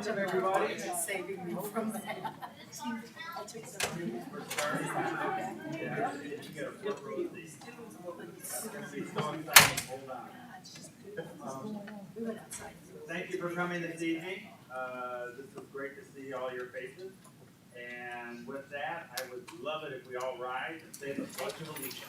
welcome everybody. Saving me from that. I took some. We went outside. Thank you for coming this evening. This is great to see all your faces. And with that, I would love it if we all rise and say the Pledge of Allegiance.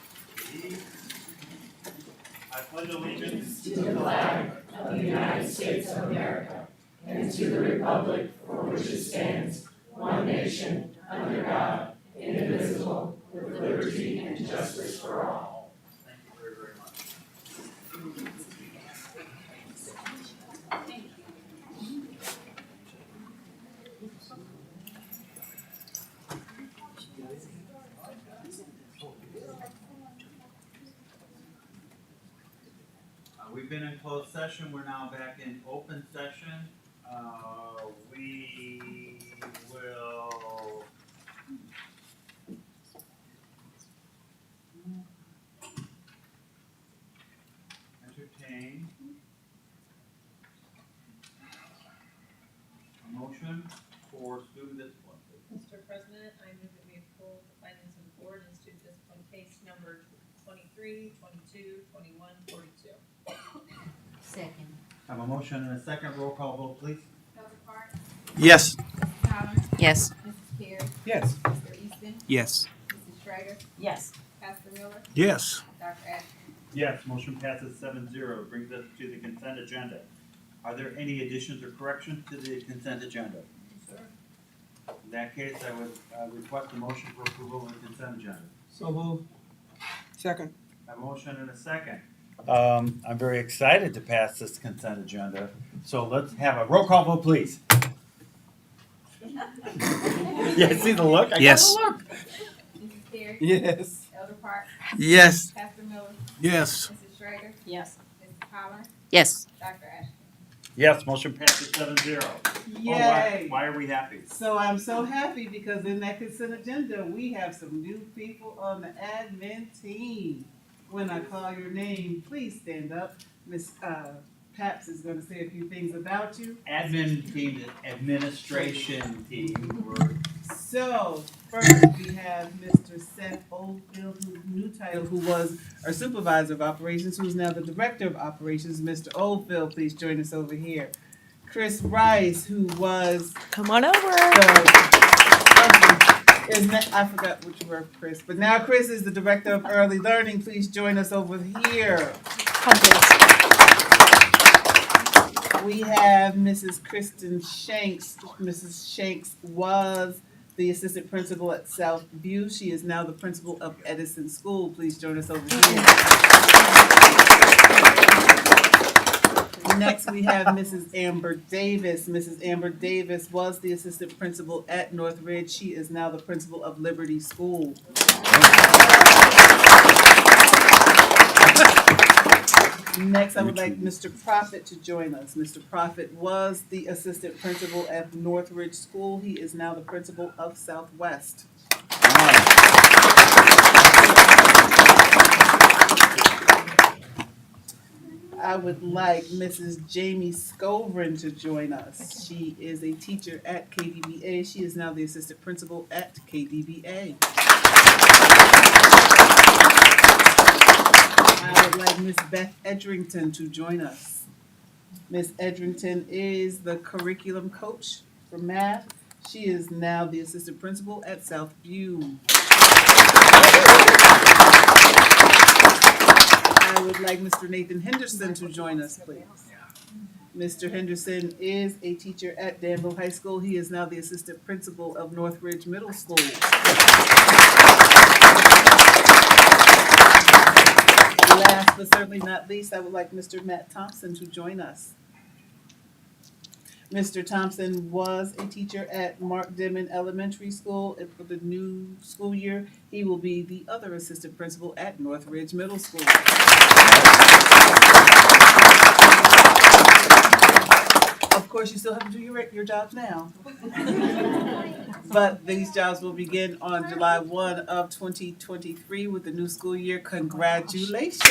I pledge allegiance to the flag of the United States of America and to the republic for which it stands, one nation, under God, indivisible, with liberty and justice for all. Thank you very, very much. We've been in closed session. We're now back in open session. We will entertain a motion for student discipline. Mr. President, I move that we approve the findings of the board in student discipline case number 23, 22, 21, 42. Second. Have a motion and a second. Roll call vote, please. Dr. Park? Yes. Mrs. Collins? Yes. Mrs. Carey? Yes. Mr. Easton? Yes. Mrs. Schrader? Yes. Pastor Miller? Yes. Dr. Ashton? Yes, motion passes 7-0. Brings us to the consent agenda. Are there any additions or corrections to the consent agenda? In that case, I would request a motion for approval of the consent agenda. So moved. Second. A motion and a second. I'm very excited to pass this consent agenda. So let's have a roll call vote, please. Yeah, see the look? Yes. I got the look. Mrs. Carey? Yes. Elder Park? Yes. Pastor Miller? Yes. Mrs. Schrader? Yes. Mrs. Collins? Yes. Dr. Ashton? Yes, motion passes 7-0. Yay! Why are we happy? So I'm so happy because in that consent agenda, we have some new people on the admin team. When I call your name, please stand up. Miss Paps is going to say a few things about you. Admin team, administration team. So first we have Mr. Seth Oldfield, whose new title, who was our supervisor of operations, who is now the director of operations. Mr. Oldfield, please join us over here. Chris Rice, who was Come on over. I forgot which word, Chris, but now Chris is the director of early learning. Please join us over here. We have Mrs. Kristen Shanks. Mrs. Shanks was the assistant principal at South View. She is now the principal of Edison School. Please join us over here. Next, we have Mrs. Amber Davis. Mrs. Amber Davis was the assistant principal at Northridge. She is now the principal of Liberty School. Next, I would like Mr. Prophet to join us. Mr. Prophet was the assistant principal at Northridge School. He is now the principal of Southwest. I would like Mrs. Jamie Scovrin to join us. She is a teacher at KDBA. She is now the assistant principal at KDBA. I would like Miss Beth Edrington to join us. Miss Edrington is the curriculum coach for math. She is now the assistant principal at Southview. I would like Mr. Nathan Henderson to join us, please. Mr. Henderson is a teacher at Danville High School. He is now the assistant principal of Northridge Middle School. Last but certainly not least, I would like Mr. Matt Thompson to join us. Mr. Thompson was a teacher at Mark Dimon Elementary School, and for the new school year, he will be the other assistant principal at Northridge Middle School. Of course, you still have to do your jobs now. But these jobs will begin on July 1 of 2023 with the new school year. Congratulations!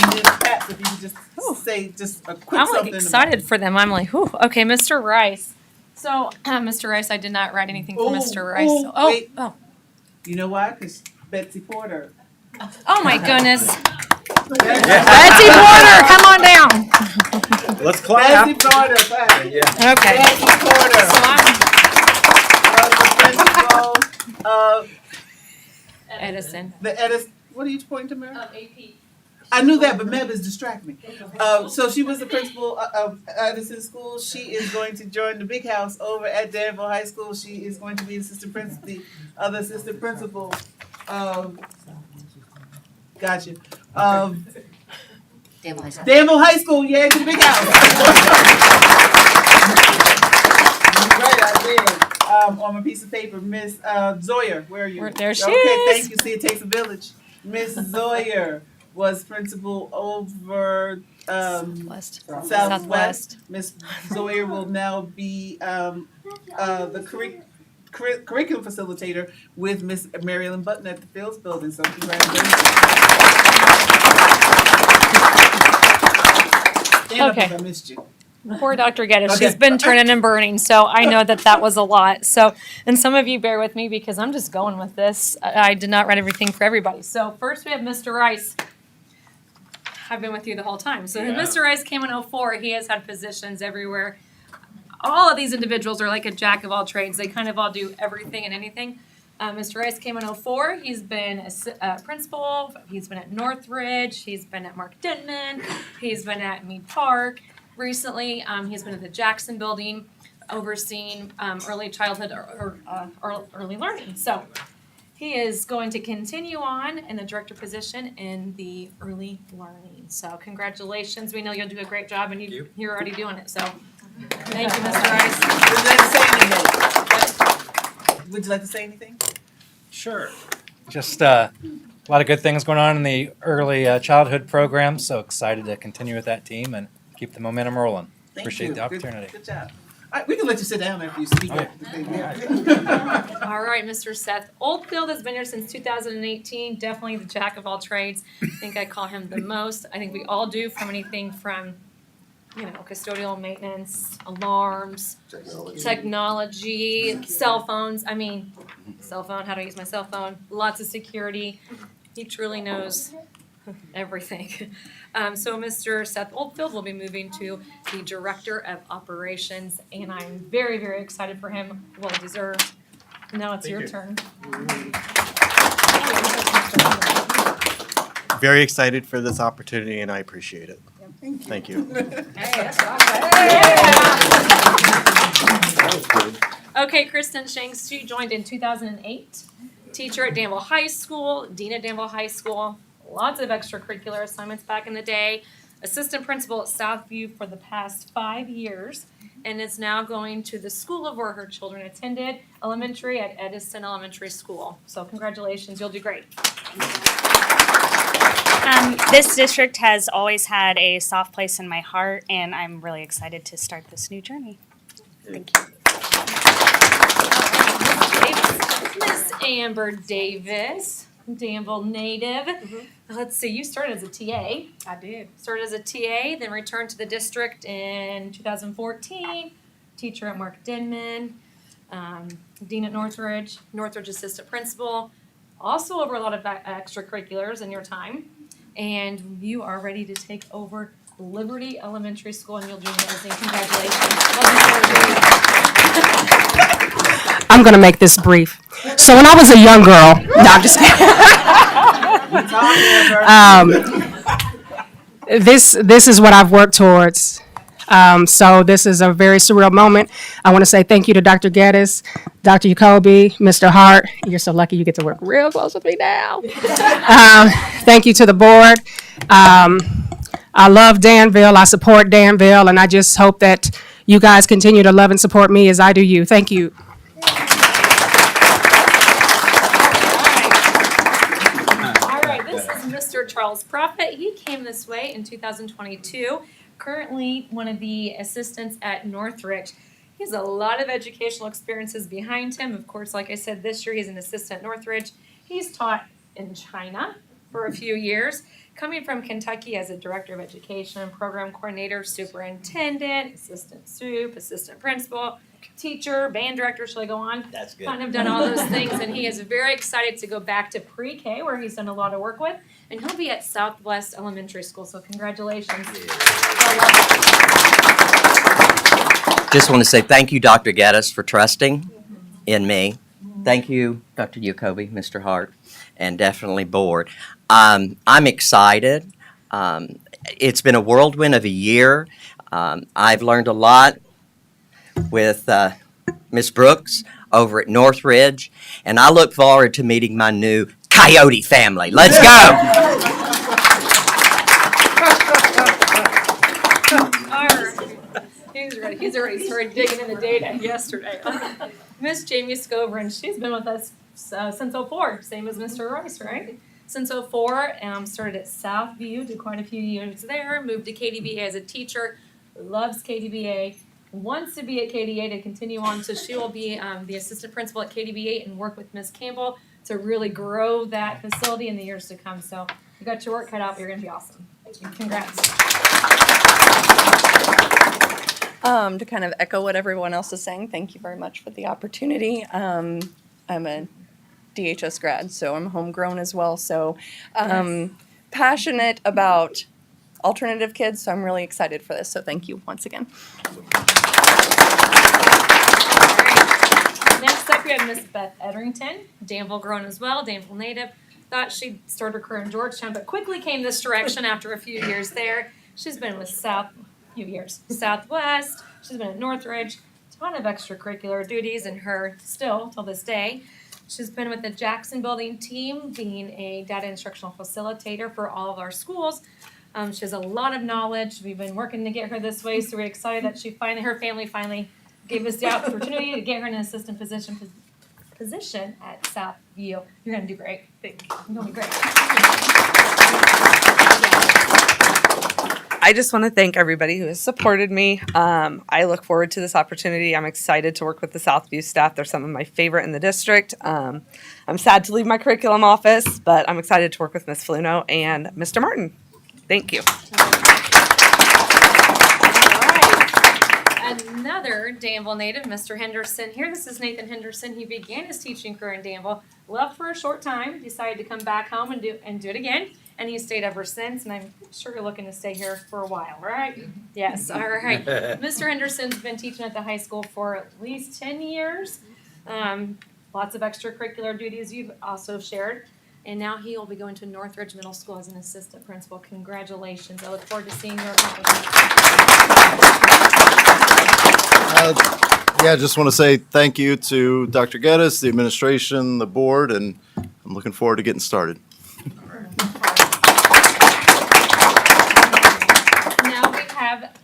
And then Pat, if you could just say just a quick I'm something. like excited for them. I'm like, whew, okay, Mr. Rice. So, Mr. Rice, I did not write anything for Mr. Rice. Wait. Oh, You know why? Because Betsy Porter. oh my goodness. Betsy Betsy Porter, come on down. Let's clap. Porter, Pat. Okay. Betsy Porter. So I'm The principal of Edison. the Edison. What are you pointing to, Mary? AP. I knew that, but Meb is distracting me. So she was the principal of Edison School. She is going to join the big house over at Danville High School. She is going to be the other assistant principal of, gotcha, of Danville High School, yeah, to the big house. Right, I did. On my piece of paper, Miss Zoyer, where are you? There she Okay, is. thank you. See, it takes a village. Miss Zoyer was principal over Southwest. Miss Zoyer will now be the curriculum facilitator with Miss Marilyn Button at the Fields Building. So congratulations. Stand up Okay. if I missed you. Poor Dr. Geddes. Okay. She's been turning and burning, so I know that was a lot. So, and some of you bear with me because I'm just going with this. I did not write everything for everybody. So first we have Mr. Rice. I've been with you the whole time. So Mr. Rice came in 04. He has had positions everywhere. All of these individuals are like a jack of all trades. They kind of all do everything and anything. Mr. Rice came in 04. He's been a principal. He's been at Northridge. He's been at Mark Denman. He's been at Mead Park. Recently, he's been at the Jackson Building, overseeing early childhood or early learning. So he is going to continue on in the director position in the early learning. So congratulations. We know you'll do a great job, and you're already doing it. So thank you, Mr. Rice. Would you like to say anything? Sure. Just a lot of good things going on in the early childhood program. So excited to continue with that team and keep the momentum rolling. Thank Appreciate you. the opportunity. Good job. All right, we can let you sit down after you speak. Okay. All right, Mr. Seth Oldfield has been here since 2018. Definitely the jack of all trades. I think I call him the most. I think we all do, from anything from, custodial maintenance, alarms, technology, cell phones. I mean, cell phone, how to use my cell phone, lots of security. He truly knows everything. So Mr. Seth Oldfield will be moving to the Director of Operations, and I'm very, very excited for him. Well deserved. Now it's your turn. Very excited for this opportunity, and I appreciate it. Thank you. Hey, that's awesome. Okay, Kristen Shanks, she joined in 2008. Teacher at Danville High School, Dean at Danville High School. Lots of extracurricular assignments back in the day. Assistant principal at Southview for the past 5 years, and is now going to the school of where her children attended, elementary at Edison Elementary School. So congratulations, you'll do great. This district has always had a soft place in my heart, and I'm really excited to start this new journey. Thank you. Miss Amber Davis, Danville native. Let's see, you started as a TA. I did. Started as a TA, then returned to the district in 2014. Teacher at Mark Denman, Dean at Northridge, Northridge assistant principal. Also over a lot of extracurriculars in your time. And you are ready to take over Liberty Elementary School, and you'll do amazing. Congratulations. I'm going to make this brief. So when I was a young girl, no, I'm just kidding. This is what I've worked towards. So this is a very surreal moment. I want to say thank you to Dr. Geddes, Dr. Jacoby, Mr. Hart. You're so lucky you get to work real close with me now. Thank you to the board. I love Danville. I support Danville, and I just hope that you guys continue to love and support me as I do you. Thank you. All right, this is Mr. Charles Prophet. He came this way in 2022. Currently one of the assistants at Northridge. He has a lot of educational experiences behind him. Of course, like I said, this year he's an assistant at Northridge. He's taught in China for a few years, coming from Kentucky as a director of education, program coordinator, superintendent, assistant soup, assistant principal, teacher, band director, shall I go on? That's good. Kind of done all those things, and he is very excited to go back to pre-K, where he's done a lot of work with, and he'll be at Southwest Elementary School, so congratulations. Just want to say thank you, Dr. Geddes, for trusting in me. Thank you, Dr. Jacoby, Mr. Hart, and definitely board. I'm excited. It's been a whirlwind of a year. I've learned a lot with Ms. Brooks over at Northridge, and I look forward to meeting my new Coyote family. Let's go! He's already started digging in the data yesterday. Miss Jamie Scover, and she's been with us since '04, same as Mr. Rice, right? Since '04, started at Southview, did quite a few years there, moved to KDBA as a teacher, loves KDBA, wants to be at KDA to continue on, so she will be the assistant principal at KDBA and work with Ms. Campbell to really grow that facility in the years to come. So you got your work cut out, but you're going to be awesome. Congrats. To kind of echo what everyone else is saying, thank you very much for the opportunity. I'm a DHS grad, so I'm homegrown as well. So passionate about alternative kids, so I'm really excited for this. So thank you once again. Next up, we have Miss Beth Etherington, Danville grown as well, Danville native. Thought she'd start her career in Georgetown, but quickly came this direction after a few years there. She's been with Southwest. She's been at Northridge. Ton of extracurricular duties in her still till this day. She's been with the Jackson Building team, being a data instructional facilitator for all of our schools. She has a lot of knowledge. We've been working to get her this way, so we're excited that her family finally gave us the opportunity to get her in an assistant position at Southview. You're going to do great. You're going to be great. I just want to thank everybody who has supported me. I look forward to this opportunity. I'm excited to work with the Southview staff. They're some of my favorite in the district. I'm sad to leave my curriculum office, but I'm excited to work with Ms. Fluno and Mr. Martin. Thank you. Another Danville native, Mr. Henderson here. This is Nathan Henderson. He began his teaching career in Danville, left for a short time, decided to come back home and do it again, and he's stayed ever since, and I'm sure you're looking to stay here for a while, right? Yes, all right. Mr. Henderson's been teaching at the high school for at least 10 years. Lots of extracurricular duties you've also shared. And now he will be going to Northridge Middle School as an assistant principal. Congratulations. I look forward to seeing your accomplishments. Yeah, I just want to say thank you to Dr. Geddes, the administration, the board, and I'm looking forward to getting started. Now we have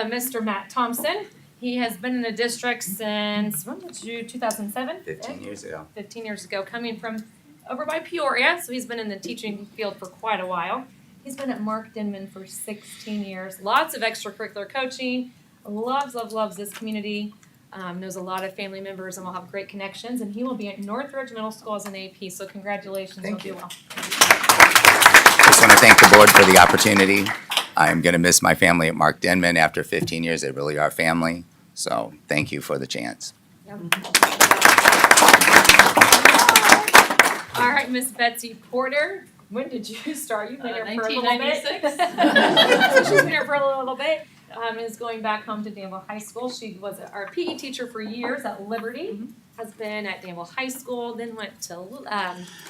Mr. Matt Thompson. He has been in the district since, when did you, 2007? 15 years ago. 15 years ago, coming from over by Peoria, so he's been in the teaching field for quite a while. He's been at Mark Denman for 16 years. Lots of extracurricular coaching. Loves this community. Knows a lot of family members and will have great connections. And he will be at Northridge Middle School as an AP. So congratulations. Thank you. Do well. Just want to thank the board for the opportunity. I'm going to miss my family at Mark Denman after 15 years. They really are family. So thank you for the chance. Yep. All right, Miss Betsy Porter. When did you start? You've been here for a little bit. 1996. So she's been here for a little bit. Is going back home to Danville High School. She was our PE teacher for years at Liberty. Has been at Danville High School. Then went to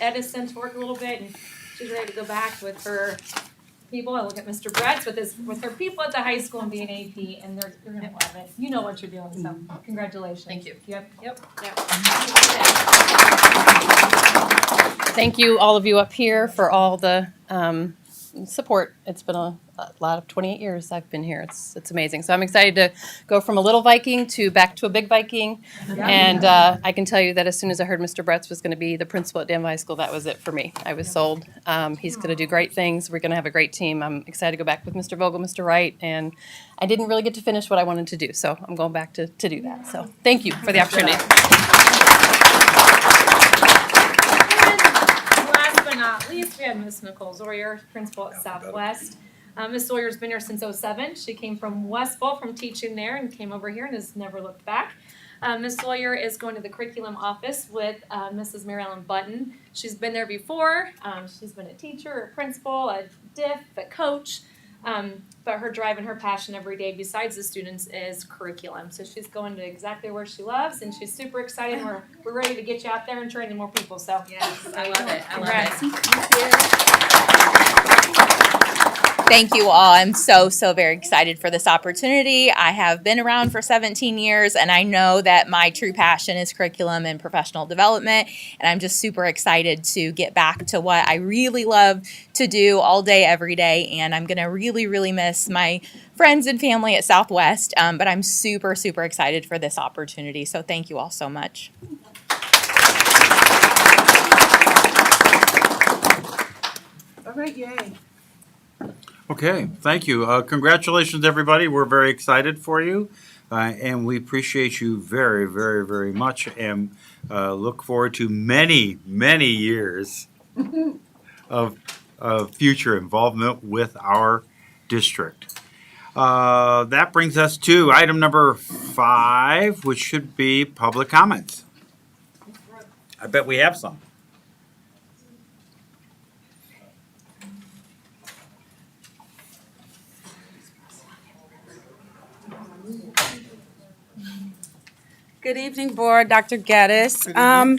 Edison to work a little bit, and she's ready to go back with her people. I look at Mr. Bretz with her people at the high school and be an AP, and you're gonna love it. You know what you're doing, so congratulations. Thank you. Yep. Thank you, all of you up here, for all the support. It's been a lot of 28 years I've been here. It's amazing. So I'm excited to go from a little Viking to back to a big Viking. And I can tell you that as soon as I heard Mr. Bretz was going to be the principal at Danville High School, that was it for me. I was sold. He's going to do great things. We're going to have a great team. I'm excited to go back with Mr. Vogel, Mr. Wright, and I didn't really get to finish what I wanted to do. So I'm going back to do that. So thank you for the opportunity. Last but not least, we we have Miss Nicole Zoyer, principal at Southwest. Miss Sawyer's been here since '07. She came from Westville from teaching there and came over here and has never looked back. Miss Sawyer is going to the curriculum office with Mrs. Mary Ellen Button. She's been there before. She's been a teacher, a principal, a diff, a coach. But her drive and her passion every day besides the students is curriculum. So she's going to exactly where she loves, and she's super excited. We're ready to get you out there and training more people. So Yes, I love it. I love Congrats. Thank you all. I'm so very excited for this opportunity. I have been around for 17 years, and I know that my true passion is curriculum and professional development, and I'm just super excited to get back to what I really love to do all day, every day, and I'm going to really miss my friends and family at Southwest, but I'm super excited for this opportunity, so thank you all so much. All right, yay. Okay, thank you. Congratulations, everybody. We're very excited for you, and we appreciate you very much, and look forward to many years of future involvement with our district. That brings us to item number 5, which should be public comments. I bet we have some. Good evening, Board. Dr. Geddes. I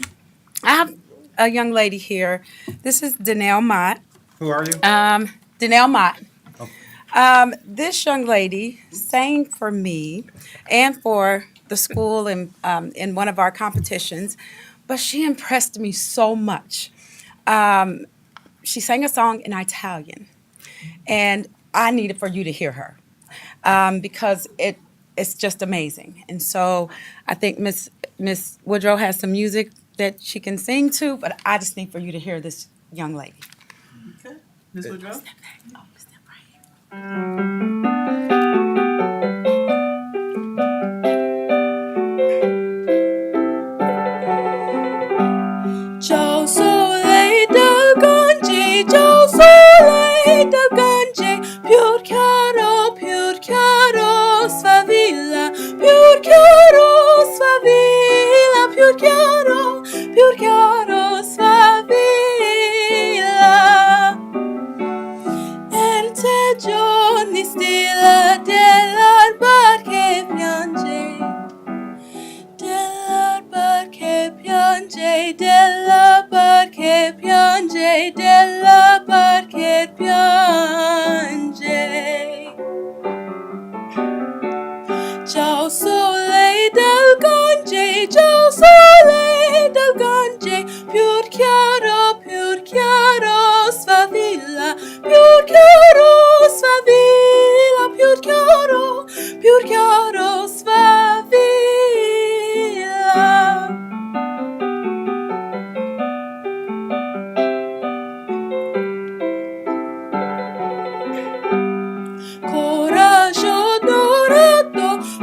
have a young lady here. This is Danelle Mott. Who are you? Danelle Mott. This young lady sang for me and for the school in one of our competitions, but she impressed me so much. She sang a song in Italian, and I needed for you to hear her because it's just amazing. And so I think Miss Woodrow has some music that she can sing to, but I just need for you to hear this young lady. Okay. Ms. Woodrow? Step back. Oh, step right. Ciao sole del Gange, ciao sole del Gange, più chiaro sfavilla, più chiaro sfavilla, più chiaro sfavilla. E te giorni stilla dell'alba che piange, dell'alba che piange, dell'alba che piange, dell'alba che piange. Ciao sole del Gange, ciao sole del Gange, più chiaro sfavilla, più chiaro sfavilla, più chiaro sfavilla.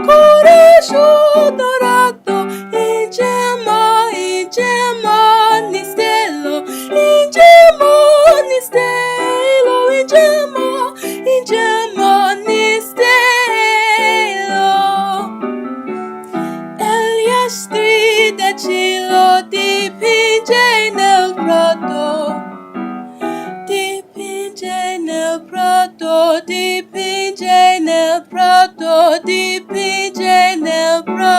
Coraggio dorato, in gemma ni stello, in gemma ni stello. E gli astri del cielo dipinge nel prato, dipinge nel prato, dipinge nel prato, dipinge nel prato.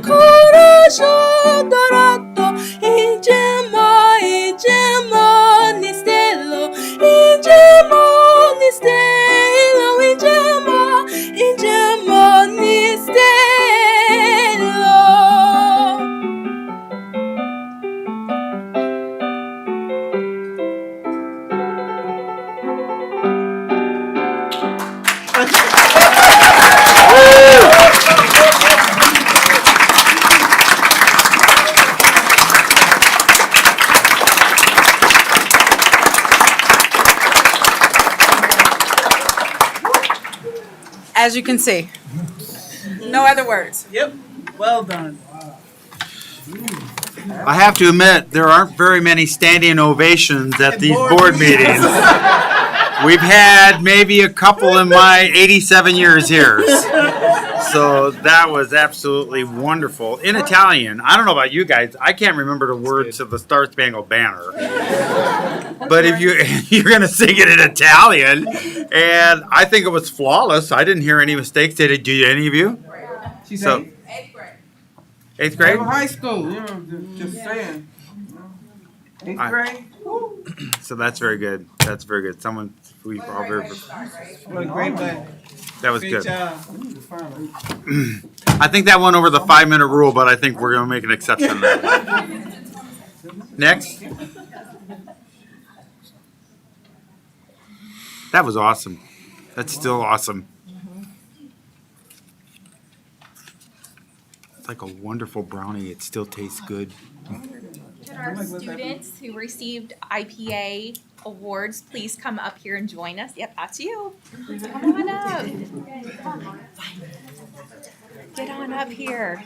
Coraggio dorato, in gemma ni stello, in gemma ni stello, in gemma ni stello. As you can see, no other words. Yep. Well done. I have to admit, there aren't very many standing ovations at these board meetings. We've had maybe a couple in my 87 years here. So that was absolutely wonderful. In Italian, I don't know about you guys, I can't remember the words of the Star Spangled Banner. But if you're going to sing it in Italian, and I think it was flawless. I didn't hear any mistakes. Did any of you? She's So- eighth. Eighth grade? High school, you know, just saying. Eighth grade? So that's very good. That's very good. We all very, What a great way. that was Great good. job. I think that went over the 5-minute rule, but I think we're going to make an exception there. Next. That was awesome. That's still awesome. It's like a wonderful brownie. It still tastes good. Could our students who received IPA awards please come up here and join us? Yep, that's you. Come on up. Get on up here.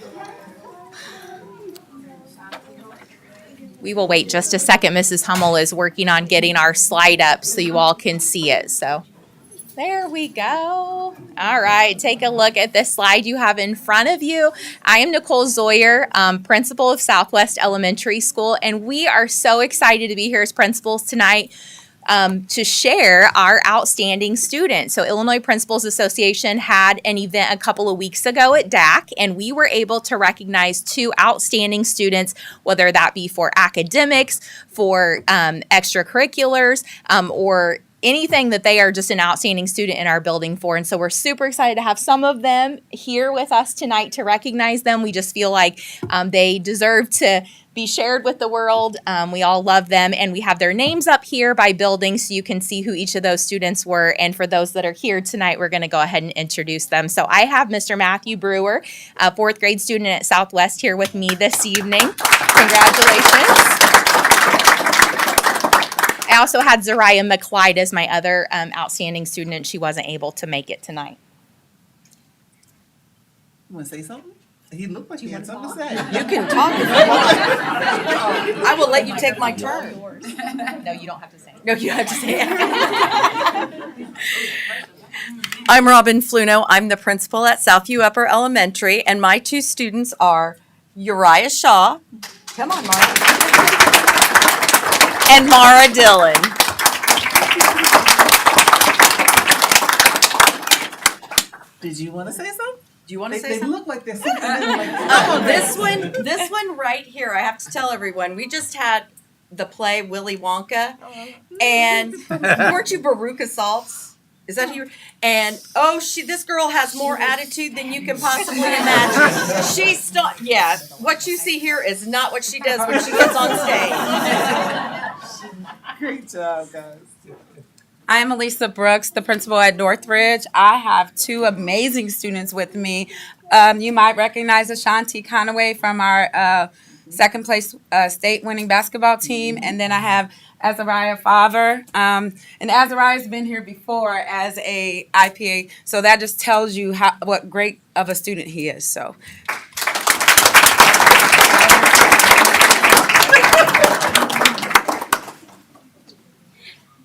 We will wait just a second. Mrs. Hummel is working on getting our slide up so you all can see it. So there we go. All right, take a look at this slide you have in front of you. I am Nicole Zoyer, principal of Southwest Elementary School, and we are so excited to be here as principals tonight to share our outstanding students. So Illinois Principals Association had an event a couple of weeks ago at DAC, and we were able to recognize 2 outstanding students, whether that be for academics, for extracurriculars, or anything that they are just an outstanding student in our building for. And so we're super excited to have some of them here with us tonight to recognize them. We just feel like they deserve to be shared with the world. We all love them, and we have their names up here by building so you can see who each of those students were. And for those that are here tonight, we're going to go ahead and introduce them. So I have Mr. Matthew Brewer, a 4th grade student at Southwest, here with me this evening. Congratulations. I also had Zariah McClyde as my other outstanding student, and she wasn't able to make it tonight. You want to say something? He looked like he had something to say. You can talk if you want. I will let you take my turn. No, you don't have to say. No, you have to say it. I'm Robin Fluno. I'm the principal at Southview Upper Elementary, and my 2 students are Uriah Shaw. Come on, Mara. And Mara Dillon. Did you want to say something? Do you want to say They something? look like they're sitting there like Oh, this one right here, I have to tell everyone, we just had the play Willy Wonka, and weren't you Baruka Saltz? Is that who you? And this girl has more attitude than you can possibly imagine. She's yeah. What you see here is not what she does when she gets on stage. Great job, guys. I'm Elisa Brooks, the principal at Northridge. I have 2 amazing students with me. You might recognize Ashanti Conaway from our second place state winning basketball team. And then I have Azariah Favre. And Azariah's been here before as a IPA. So that just tells you what great of a student he is. So.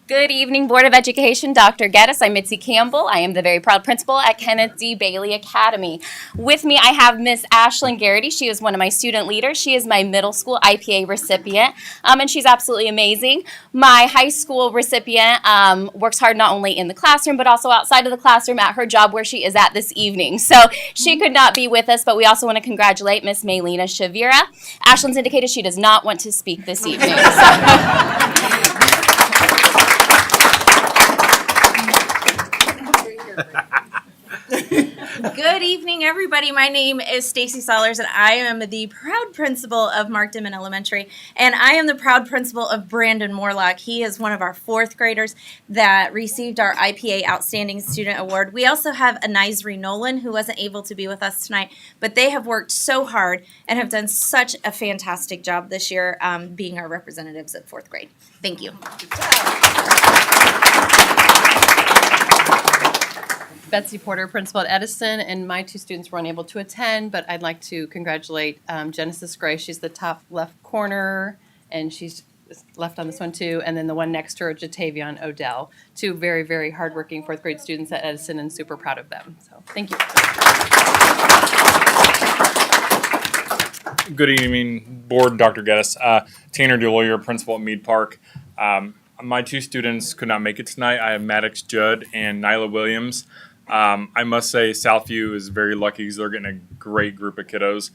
Good evening, Board of Education. Dr. Geddes. I'm Mitzi Campbell. I am the very proud principal at Kenneth D. Bailey Academy. With me, I have Miss Ashlyn Garrity. She is one of my student leaders. She is my middle school IPA recipient, and she's absolutely amazing. My high school recipient works hard not only in the classroom, but also outside of the classroom at her job where she is at this evening. So she could not be with us, but we also want to congratulate Miss Maylena Shavira. Ashlyn's indicated she does not want to speak this evening. Good evening, everybody. My name is Stacy Sollers, and I am the proud principal of Mark Dimon Elementary, and I am the proud principal of Brandon Morlock. He is one of our 4th graders that received our IPA Outstanding Student Award. We also have Anizri Nolan, who wasn't able to be with us tonight, but they have worked so hard and have done such a fantastic job this year being our representatives at 4th grade. Thank you. Betsy Porter, principal at Edison, and my two students were unable to attend, but I'd like to congratulate Genesis Gray. She's the top left corner, and she's left on this one too, and then the one next to her, Jatavion Odell. Two very, very hardworking fourth grade students at Edison, and super proud of them. So thank you. Good evening, board, Dr. Geddes. Tanner DeLawyer, principal at Mead Park. My two students could not make it tonight. I have Maddox Judd and Nyla Williams. I must say Southview is very lucky because they're getting a great group of kiddos.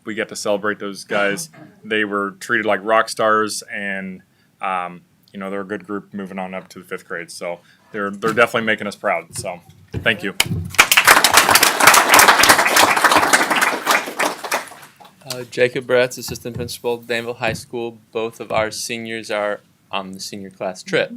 We get to celebrate those guys. They were treated like rock stars, and they're a good group moving on up to the 5th grade. So they're definitely making us proud. So thank you. Jacob Bretz, assistant principal, Danville High School. Both of our seniors are on the senior class trip.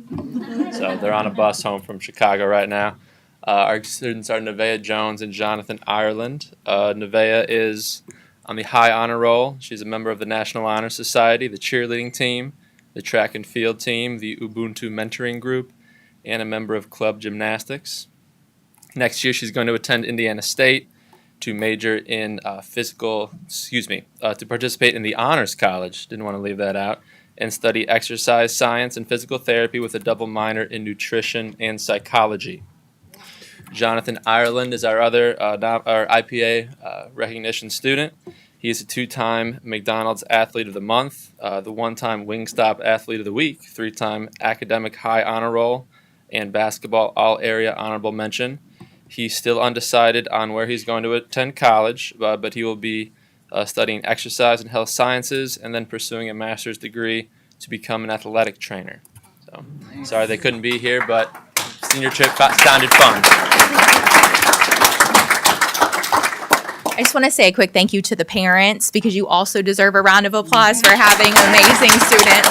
So they're on a bus home from Chicago right now. Our students are Nevaeh Jones and Jonathan Ireland. Nevaeh is on the high honor roll. She's a member of the National Honor Society, the cheerleading team, the track and field team, the Ubuntu mentoring group, and a member of club gymnastics. Next year, she's going to attend Indiana State to major in to participate in the Honors College, didn't want to leave that out, and study exercise science and physical therapy with a double minor in nutrition and psychology. Jonathan Ireland is our other our IPA recognition student. He is a 2-time McDonald's Athlete of the Month, the 1-time Wingstop Athlete of the Week, 3-time Academic High Honor Roll, and Basketball All-Area Honorable Mention. He's still undecided on where he's going to attend college, but he will be studying exercise and health sciences and then pursuing a master's degree to become an athletic trainer. So, sorry they couldn't be here, but senior trip sounded fun. I just want to say a quick thank you to the parents because you also deserve a round of applause for having amazing students.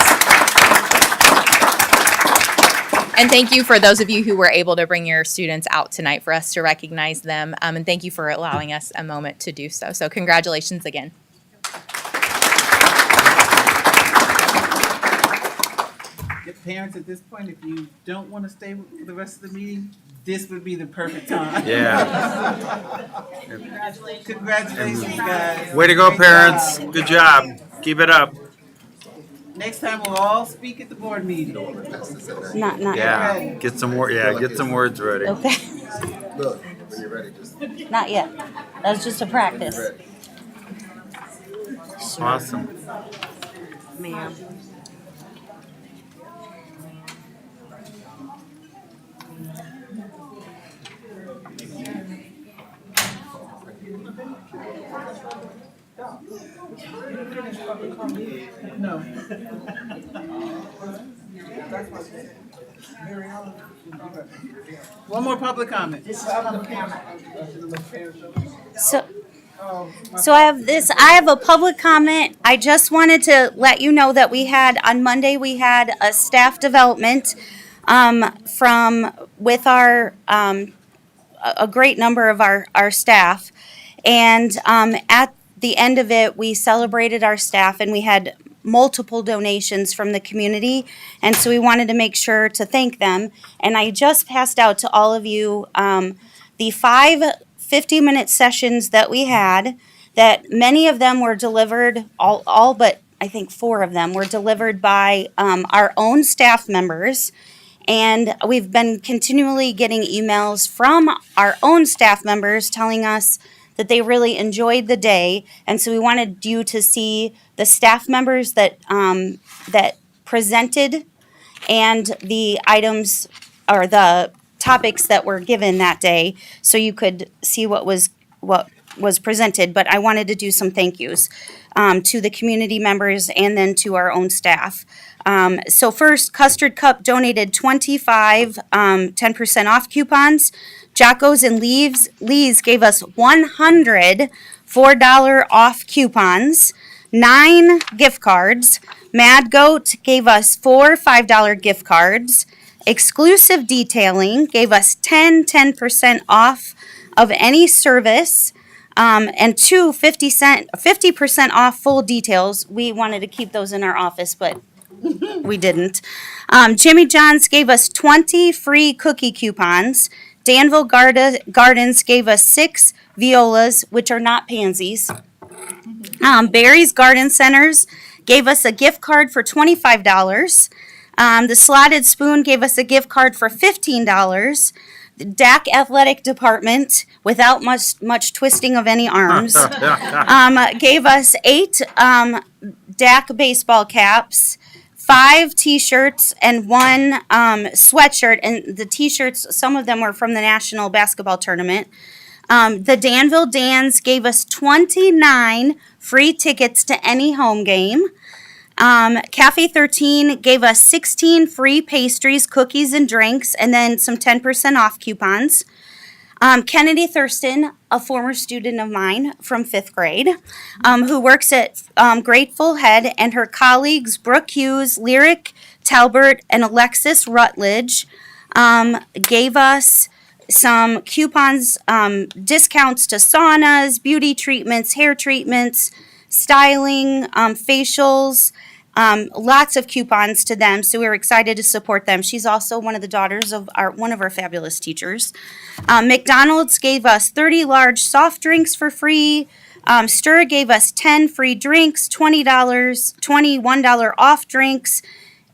And thank you for those of you who were able to bring your students out tonight for us to recognize them. And thank you for allowing us a moment to do so. So congratulations again. Parents, at this point, if you don't want to stay for the rest of the meeting, this would be the perfect time. Yeah. Congratulations, guys. Way to go, parents. Good job. Keep it up. Next time we'll all speak at the board meeting. Not Yeah. Get some words ready. Okay. Look, when you're ready, just. Not yet. That was just a practice. Awesome. Ma'am. No. One more public comment. So I have a public comment. I just wanted to let you know that on Monday, we had a staff development with a great number of our staff. And at the end of it, we celebrated our staff and we had multiple donations from the community. And so we wanted to make sure to thank them. And I just passed out to all of you the 5 50-minute sessions that we had, that many of them were delivered, all but I think 4 of them were delivered by our own staff members. And we've been continually getting emails from our own staff members telling us that they really enjoyed the day. And so we wanted you to see the staff members that presented and the items or the topics that were given that day, so you could see what was presented. But I wanted to do some thank yous to the community members and then to our own staff. So first, Custard Cup donated 25 10% off coupons. Jocko's and Lee's gave us 100 $4 off coupons, 9 gift cards. Mad Goat gave us 4 $5 gift cards. Exclusive Detailing gave us 10% off of any service, and 2 50% off full details. We wanted to keep those in our office, but we didn't. Jimmy John's gave us 20 free cookie coupons. Danville Gardens gave us 6 violas, which are not pansies. Barry's Garden Centers gave us a gift card for $25. The Slotted Spoon gave us a gift card for $15. The DAC Athletic Department, without much twisting of any arms, gave us 8 DAC baseball caps, 5 T-shirts, and 1 sweatshirt. And the T-shirts, some of them were from the National Basketball Tournament. The Danville Dans gave us 29 free tickets to any home game. Cafe 13 gave us 16 free pastries, cookies, and drinks, and then some 10% off coupons. Kennedy Thurston, a former student of mine from 5th grade, who works at Grateful Head, and her colleagues Brooke Hughes, Lyric Talbert, and Alexis Rutledge gave us some coupons, discounts to saunas, beauty treatments, hair treatments, styling, facials, lots of coupons to them. So we were excited to support them. She's also one of the daughters of one of our fabulous teachers. McDonald's gave us 30 large soft drinks for free. Stir gave us 10 free drinks, $20, $21 off drinks,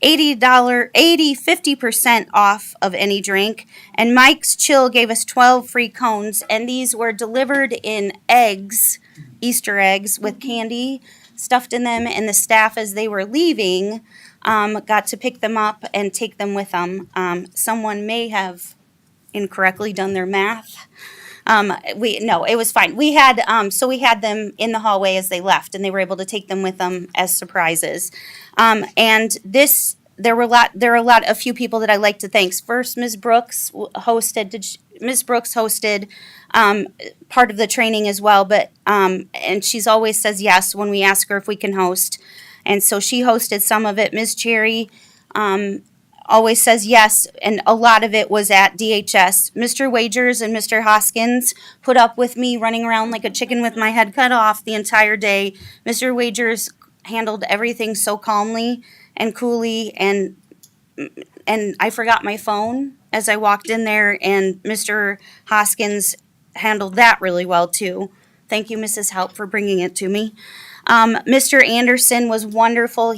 $80, 50% off of any drink. And Mike's Chill gave us 12 free cones, and these were delivered in eggs, Easter eggs with candy stuffed in them, and the staff, as they were leaving, got to pick them up and take them with them. Someone may have incorrectly done their math. It was fine. We had them in the hallway as they left, and they were able to take them with them as surprises. There are a few people that I'd like to thank. First, Ms. Brooks hosted part of the training as well, but and she's always says yes when we ask her if we can host, and so she hosted some of it. Ms. Cherry always says yes, and a lot of it was at DHS. Mr. Wagers and Mr. Hoskins put up with me running around like a chicken with my head cut off the entire day. Mr. Wagers handled everything so calmly and coolly, and I forgot my phone as I walked in there, and Mr. Hoskins handled that really well too. Thank you, Mrs. Help, for bringing it to me. Mr. Anderson was wonderful.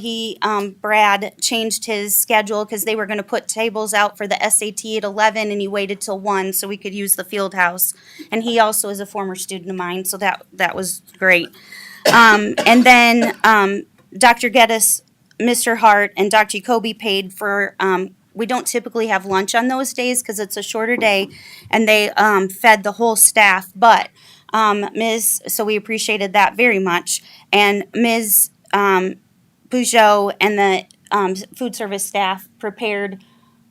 Brad changed his schedule because they were going to put tables out for the SAT at 11, and he waited till 1 so we could use the field house. And he also is a former student of mine, so that was great. And then Dr. Geddes, Mr. Hart, and Dr. Jacoby paid for, we don't typically have lunch on those days because it's a shorter day, and they fed the whole staff, but so we appreciated that very much. And Ms. Peugeot and the food service staff prepared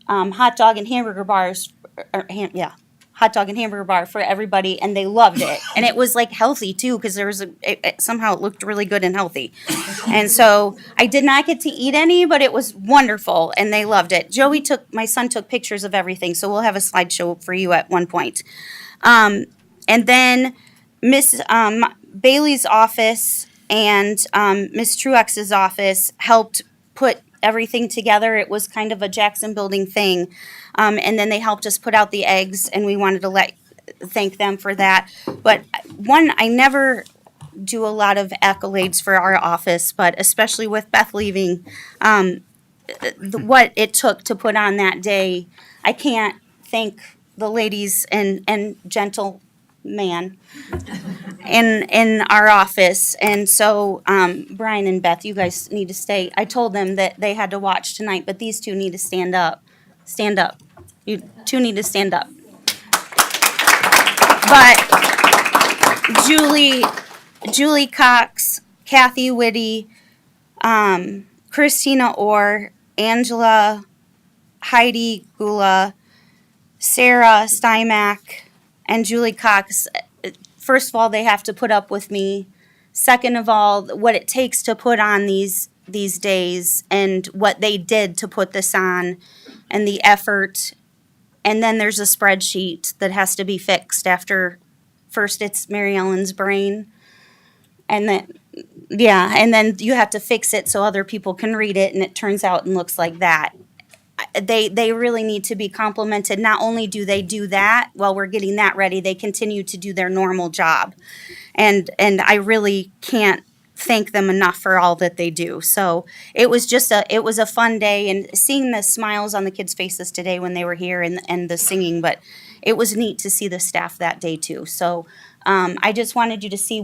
hot dog and hamburger bars, hot dog and hamburger bar for everybody, and they loved it. And it was like healthy too, because somehow it looked really good and healthy. And so I did not get to eat any, but it was wonderful, and they loved it. My son took pictures of everything, so we'll have a slideshow for you at one point. And then Miss Bailey's office and Miss Truex's office helped put everything together. It was kind of a Jackson Building thing. And then they helped us put out the eggs, and we wanted to thank them for that. But I never do a lot of accolades for our office, but especially with Beth leaving, what it took to put on that day, I can't thank the ladies and gentleman in our office. And so Brian and Beth, you guys need to stay. I told them that they had to watch tonight, but these two need to stand up. Stand up. You two need to stand up. But Julie Cox, Kathy Whitty, Christina Orr, Angela, Heidi Gula, Sarah Steinmack, and Julie Cox. First of all, they have to put up with me. Second of all, what it takes to put on these days and what they did to put this on and the effort. And then there's a spreadsheet that has to be fixed after first it's Mary Ellen's brain. And then you have to fix it so other people can read it, and it turns out and looks like that. they really need to be complimented. Not only do they do that while we're getting that ready, they continue to do their normal job. And I really can't thank them enough for all that they do. So it was a fun day, and seeing the smiles on the kids' faces today when they were here and the singing, but it was neat to see the staff that day too. So I just wanted you to see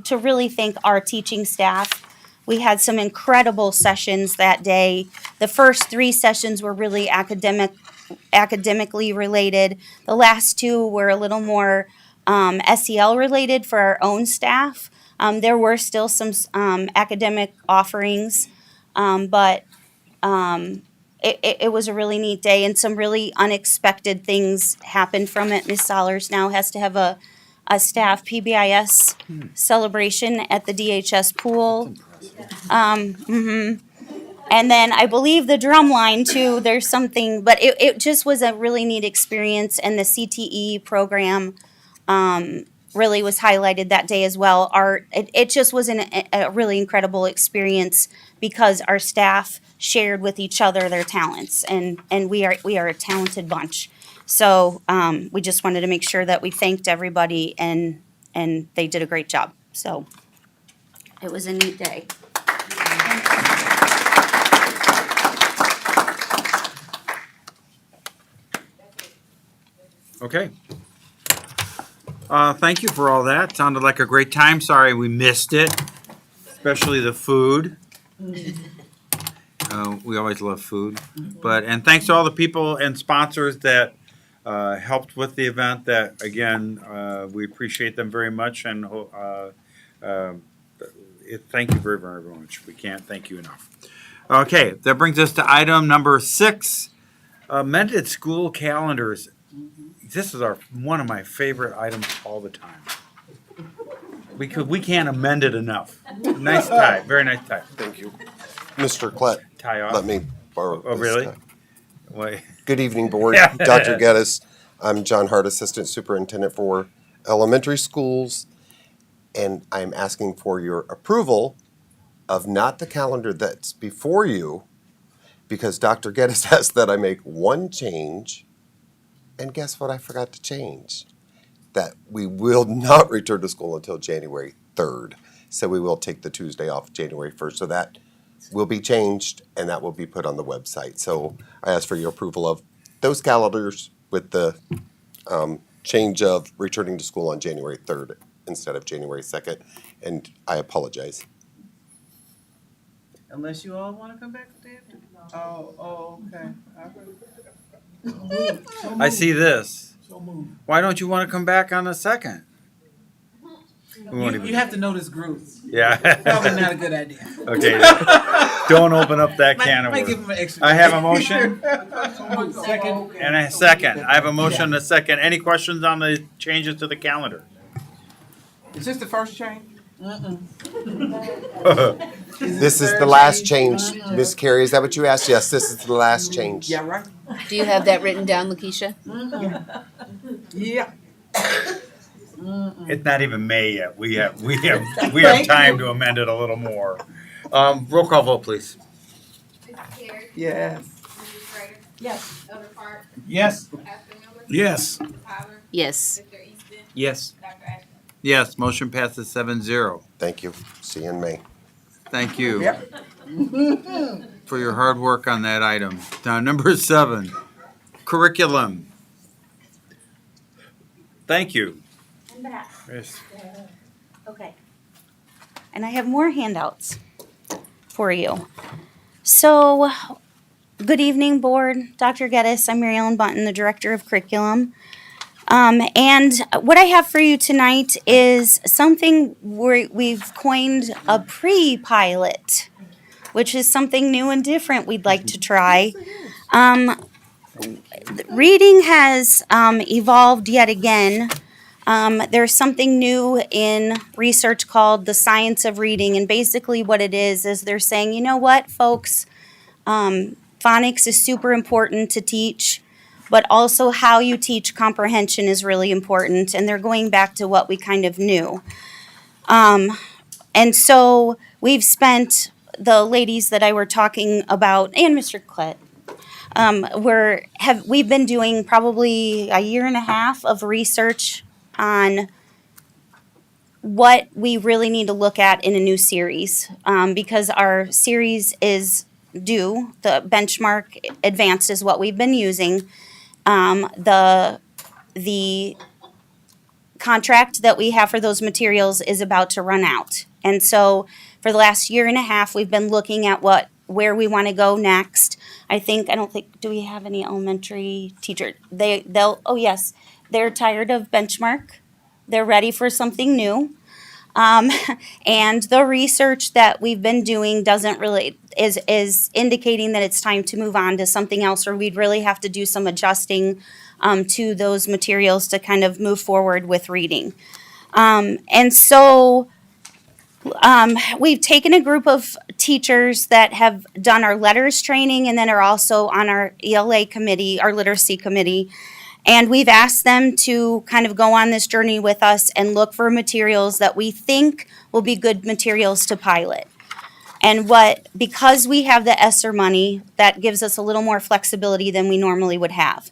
to really thank our teaching staff. We had some incredible sessions that day. The first 3 sessions were really academically related. The last 2 were a little more SEL related for our own staff. There were still some academic offerings, but it was a really neat day, and some really unexpected things happened from it. Ms. Sollers now has to have a staff PBIS celebration at the DHS pool. And then I believe the drum line too, there's something, but it just was a really neat experience, and the CTE program really was highlighted that day as well. It just was a really incredible experience because our staff shared with each other their talents, and we are a talented bunch. So we just wanted to make sure that we thanked everybody, and they did a great job. So it was a neat day. Okay. Thank you for all that. Sounded like a great time. Sorry we missed it, especially the food. We always love food. And thanks to all the people and sponsors that helped with the event. That, again, we appreciate them very much, and thank you very, very much. We can't thank you enough. Okay, that brings us to item number 6, amended school calendars. This is one of my favorite items all the time. We can't amend it enough. Nice tie, very nice tie. Thank you. Mr. Klett, Tie off. let me borrow Oh, this really? tie. Wait. Good evening, board. Yeah. Dr. Geddes. I'm John Hart, Assistant Superintendent for Elementary Schools, and I'm asking for your approval of not the calendar that's before you, because Dr. Geddes asked that I make one change, and guess what I forgot to change? That we will not return to school until January 3rd. So we will take the Tuesday off January 1st. So that will be changed, and that will be put on the website. So I ask for your approval of those calendars with the change of returning to school on January 3rd instead of January 2nd. And I apologize. Unless you all want to come back to that? Oh, okay. I see this. Why don't you want to come back on the 2nd? You have to know this group. Yeah. Probably not a good idea. Okay. Don't open up that can of Might give worms. them an extra I have a day. motion Second. and a second. I have a motion and a second. Any questions on the changes to the calendar? Is this the first change? This is the last change. Miss Carey, is that what you asked? Yes, this is the last change. Yeah, right? Do you have that written down, Lakeisha? Yeah. It's not even May yet. We have time to amend it a little more. Roll call vote, please. Mrs. Terry? Yes. Mrs. Schrader? Yes. Elder Park? Yes. Pastor Miller? Yes. Mrs. Tyler? Yes. Mr. Easton? Yes. Dr. Ashton? Yes, motion passes 7-0. Thank you. See you in May. Thank you Yep. for your hard work on that item. Now, number 7, curriculum. Thank you. I'm back. Yes. Okay. And I have more handouts for you. So, good evening, board. Dr. Geddes, I'm Mary Ellen Bunton, the Director of Curriculum. And what I have for you tonight is something we've coined a pre-pilot, which is something new and different we'd like to try. Reading has evolved yet again. There's something new in research called the science of reading, and basically what it is they're saying, you know what, folks, phonics is super important to teach, but also how you teach comprehension is really important, and they're going back to what we kind of knew. And so we've spent the ladies that I were talking about, and Mr. Klett, we've been doing probably a year and a half of research on what we really need to look at in a new series, because our series is due. The benchmark advanced is what we've been using. The contract that we have for those materials is about to run out. And so for the last year and a half, we've been looking at where we want to go next. I don't think, do we have any elementary teacher? Oh yes, they're tired of benchmark. They're ready for something new. And the research that we've been doing is indicating that it's time to move on to something else, or we'd really have to do some adjusting to those materials to kind of move forward with reading. And so we've taken a group of teachers that have done our letters training and then are also on our ELA committee, our literacy committee. And we've asked them to kind of go on this journey with us and look for materials that we think will be good materials to pilot. And because we have the ESSER money, that gives us a little more flexibility than we normally would have.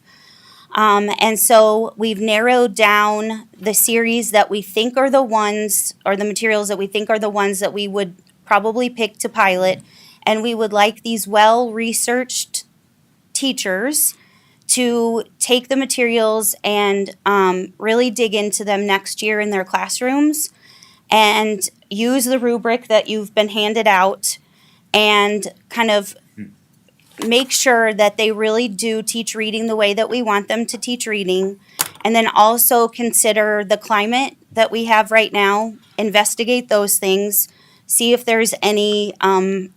And so we've narrowed down the series that we think are the ones, or the materials that we think are the ones that we would probably pick to pilot. And we would like these well-researched teachers to take the materials and really dig into them next year in their classrooms and use the rubric that you've been handed out and kind of make sure that they really do teach reading the way that we want them to teach reading. And then also consider the climate that we have right now, investigate those things, see if there's any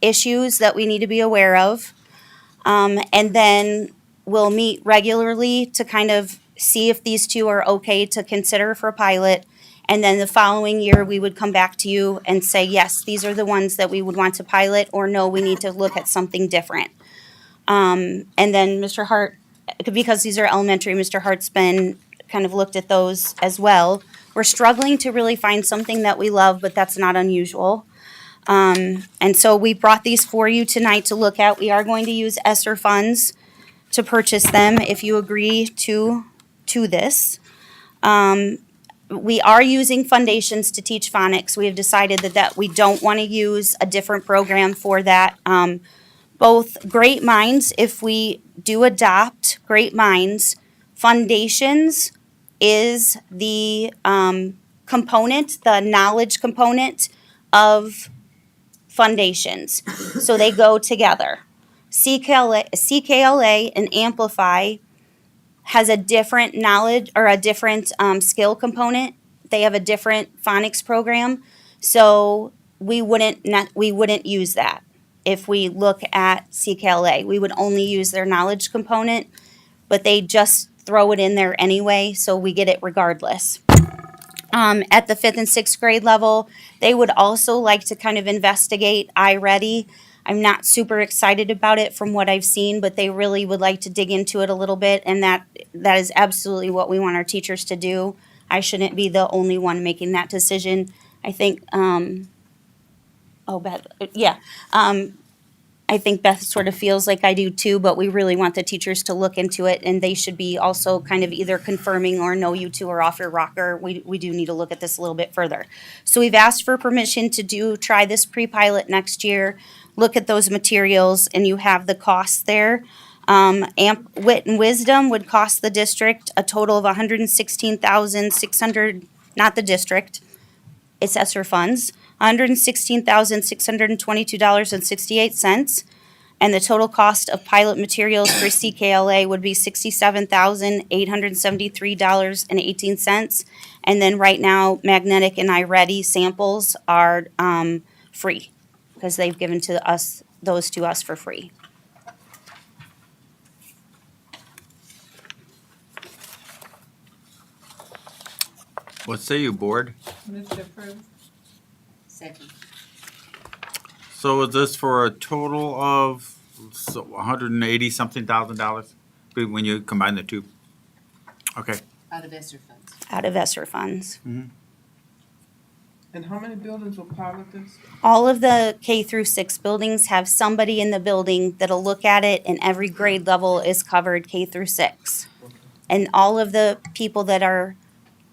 issues that we need to be aware of. And then we'll meet regularly to kind of see if these two are okay to consider for a pilot. And then the following year, we would come back to you and say, yes, these are the ones that we would want to pilot, or no, we need to look at something different. And then Mr. Hart, because these are elementary, Mr. Hart's been kind of looked at those as well. We're struggling to really find something that we love, but that's not unusual. And so we brought these for you tonight to look at. We are going to use ESSER funds to purchase them if you agree to this. We are using foundations to teach phonics. We have decided that we don't want to use a different program for that. Both Great Minds, if we do adopt Great Minds, Foundations is the component, the knowledge component of Foundations. So they go together. CKLA and Amplify has a different knowledge or a different skill component. They have a different phonics program. So we wouldn't use that. If we look at CKLA, we would only use their knowledge component, but they just throw it in there anyway, so we get it regardless. At the 5th and 6th grade level, they would also like to kind of investigate iReady. I'm not super excited about it from what I've seen, but they really would like to dig into it a little bit, and that is absolutely what we want our teachers to do. I shouldn't be the only one making that decision. I think, I think Beth sort of feels like I do too, but we really want the teachers to look into it, and they should be also kind of either confirming or no, you two are off your rocker. We do need to look at this a little bit further. So we've asked for permission to try this pre-pilot next year, look at those materials, and you have the costs there. Wit and Wisdom would cost the district a total of $116,600, not the district, it's ESSER funds, $116,622.68. And the total cost of pilot materials for CKLA would be $67,873.18. And then right now, Magnetic and iReady samples are free because they've given those to us for free. What say you, board? Mr. Approved. Second. So is this for a total of $180-something thousand when you combine the two? Okay. Out of ESSER funds. Out of ESSER funds. Mm-hmm. And how many buildings will pilot this? All of the K through 6 buildings have somebody in the building that'll look at it, and every grade level is covered K through 6. And all of the people that are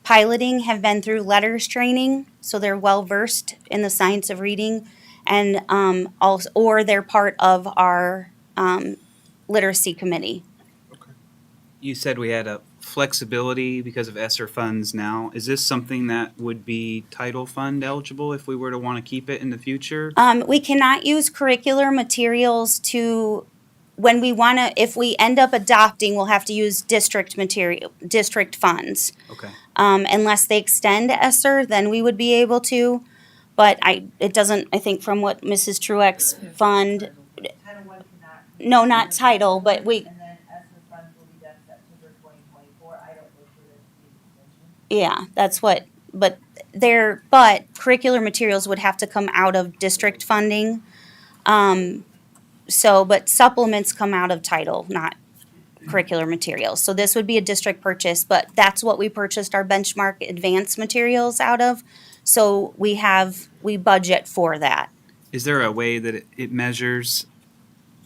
piloting have been through letters training, so they're well versed in the science of reading, and also, or they're part of our literacy committee. You said we had a flexibility because of ESSER funds now. Is this something that would be title fund eligible if we were to want to keep it in the future? We cannot use curricular materials to, when we want to, if we end up adopting, we'll have to use district funds. Okay. Unless they extend ESSER, then we would be able to. But it doesn't, I think from what Mrs. Truex fund, no, not title, but we, yeah, that's what, but curricular materials would have to come out of district funding. But supplements come out of title, not curricular materials. So this would be a district purchase, but that's what we purchased our benchmark advanced materials out of. So we budget for that. Is there a way that it measures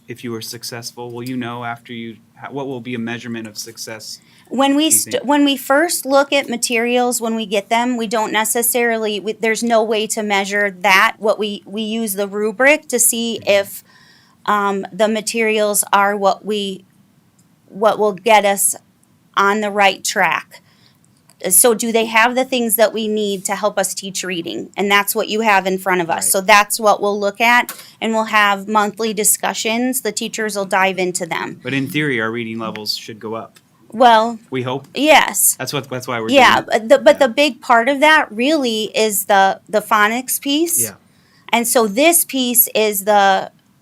if you were successful? Will you know after what will be a measurement of success? When we first look at materials, when we get them, we don't necessarily, there's no way to measure that. What we use the rubric to see if the materials are what will get us on the right track. So do they have the things that we need to help us teach reading? And that's what you have in front of us. Right. So that's what we'll look at, and we'll have monthly discussions. The teachers will dive into them. But in theory, our reading levels should go up. Well, we hope. Yes. That's why we're doing it. But the big part of that really is the phonics piece. Yeah. And so this piece is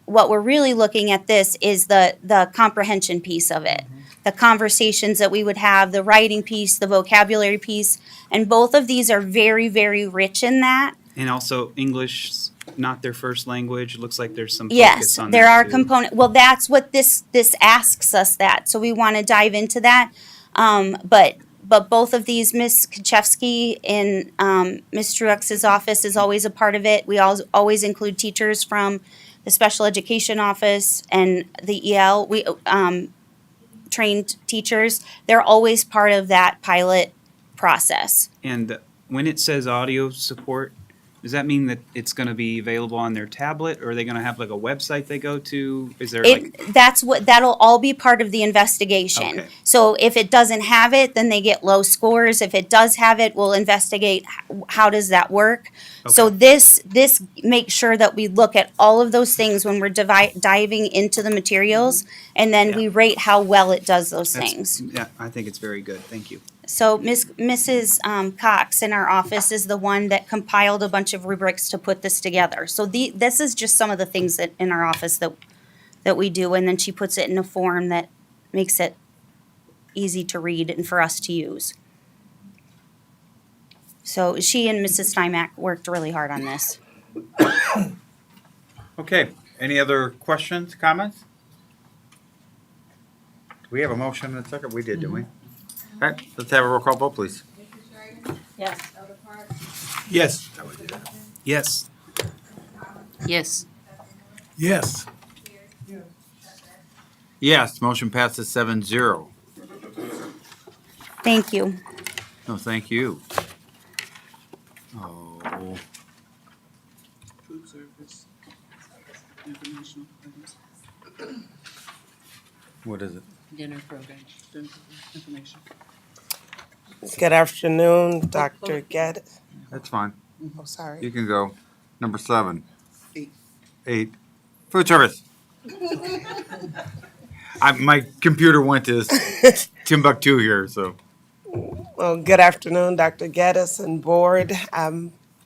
what we're really looking at. This is the comprehension piece of it. Mm-hmm. The conversations that we would have, the writing piece, the vocabulary piece, and both of these are very, very rich in that. And also English, not their first language. Looks like there's some focus on there that are too. components. Well, that's what this asks us that. So we want to dive into that. But both of these, Ms. Kaczewski in Ms. Truex's office is always a part of it. We always include teachers from the special education office and the EL. We trained teachers. They're always part of that pilot process. And when it says audio support, does that mean that it's going to be available on their tablet, or are they going to have like a website they go to? Is there that'll all be part of the investigation. Okay. So if it doesn't have it, then they get low scores. If it does have it, we'll investigate how does that work. Okay. So this makes sure that we look at all of those things when we're diving into the materials, and then we rate how well it does those things. Yeah, I think it's very good. Thank you. So Mrs. Cox in our office is the one that compiled a bunch of rubrics to put this together. So this is just some of the things that in our office that we do, and then she puts it in a form that makes it easy to read and for us to use. So she and Mrs. Steinmack worked really hard on this. Okay, any other questions, comments? Do we have a motion in a second? We did, didn't we? All right, let's have a roll call vote, please. Yes. Yes. Yes. Yes. Yes. Yes, motion passes 7-0. Thank you. No, thank you. Oh, Food service, informational items, what is it? Dinner program. information. Good afternoon, Dr. Geddes. That's fine. Oh, sorry. You can go. Number 7. 8. 8. Food service. My computer went to Timbuktu here, so. Well, good afternoon, Dr. Geddes and board.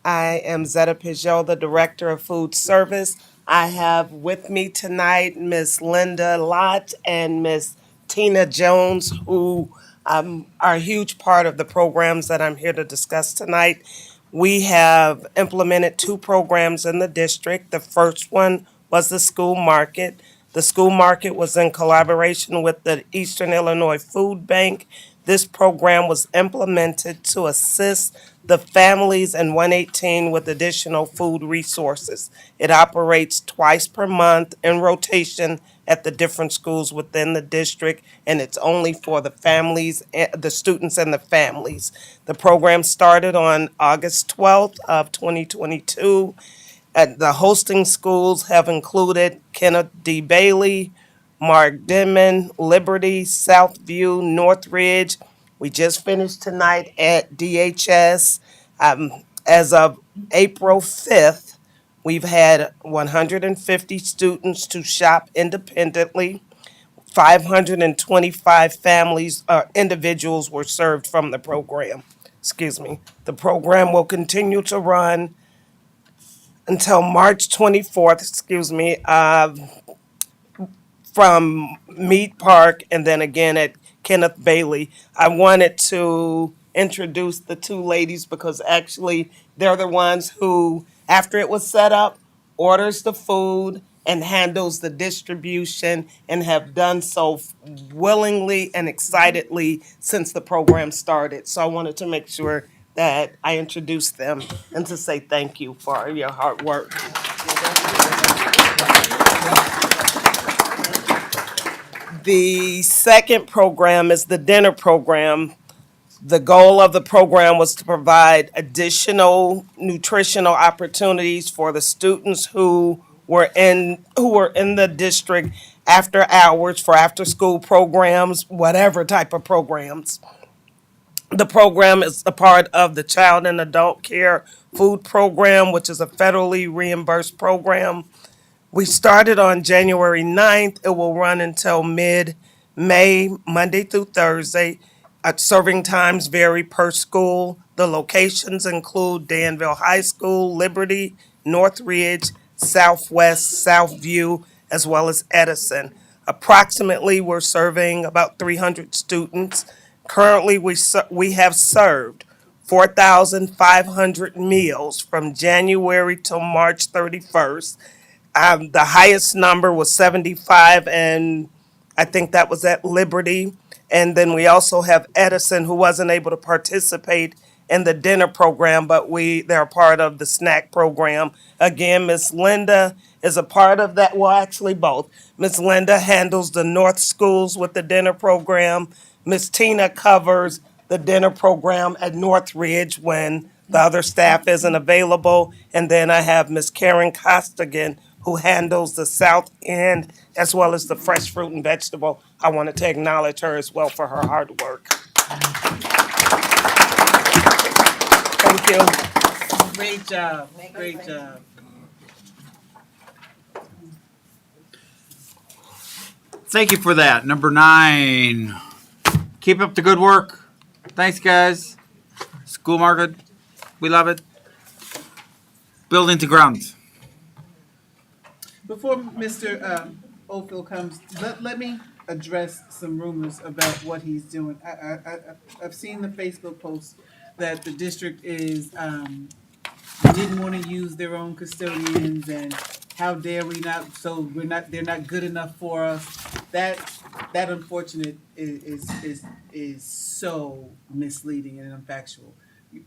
I am Zeta Pijot, the Director of Food Service. I have with me tonight Miss Linda Lott and Miss Tina Jones, who are a huge part of the programs that I'm here to discuss tonight. We have implemented 2 programs in the district. The first one was the school market. The school market was in collaboration with the Eastern Illinois Food Bank. This program was implemented to assist the families in 118 with additional food resources. It operates twice per month in rotation at the different schools within the district, and it's only for the families, the students and the families. The program started on August 12th of 2022. The hosting schools have included Kenneth D. Bailey, Mark Denman, Liberty, Southview, Northridge. We just finished tonight at DHS. As of April 5th, we've had 150 students to shop independently. 525 families, individuals were served from the program. Excuse me. The program will continue to run until March 24th, from Mead Park and then again at Kenneth Bailey. I wanted to introduce the two ladies because actually they're the ones who, after it was set up, orders the food and handles the distribution and have done so willingly and excitedly since the program started. So I wanted to make sure that I introduced them and to say thank you for your hard work. The second program is the dinner program. The goal of the program was to provide additional nutritional opportunities for the students who were in the district after hours for after school programs, whatever type of programs. The program is a part of the Child and Adult Care Food Program, which is a federally reimbursed program. We started on January 9th. It will run until mid-May, Monday through Thursday. Serving times vary per school. The locations include Danville High School, Liberty, Northridge, Southwest, Southview, as well as Edison. Approximately, we're serving about 300 students. Currently, we have served 4,500 meals from January till March 31st. The highest number was 75, and I think that was at Liberty. And then we also have Edison, who wasn't able to participate in the dinner program, but they're part of the snack program. Again, Miss Linda is a part of that. Well, actually both. Miss Linda handles the North Schools with the dinner program. Miss Tina covers the dinner program at Northridge when the other staff isn't available. And then I have Miss Karen Costigan, who handles the South End as well as the fresh fruit and vegetable. I wanted to acknowledge her as well for her hard work. Thank you. Great job, great job. Thank you for that. Number 9. Keep up the good work. Thanks, guys. School market, we love it. Building to grounds. Before Mr. Oldfield comes, let me address some rumors about what he's doing. I've seen the Facebook post that the district is didn't want to use their own custodians, and how dare we not? So they're not good enough for us. That unfortunate is so misleading and unfactual.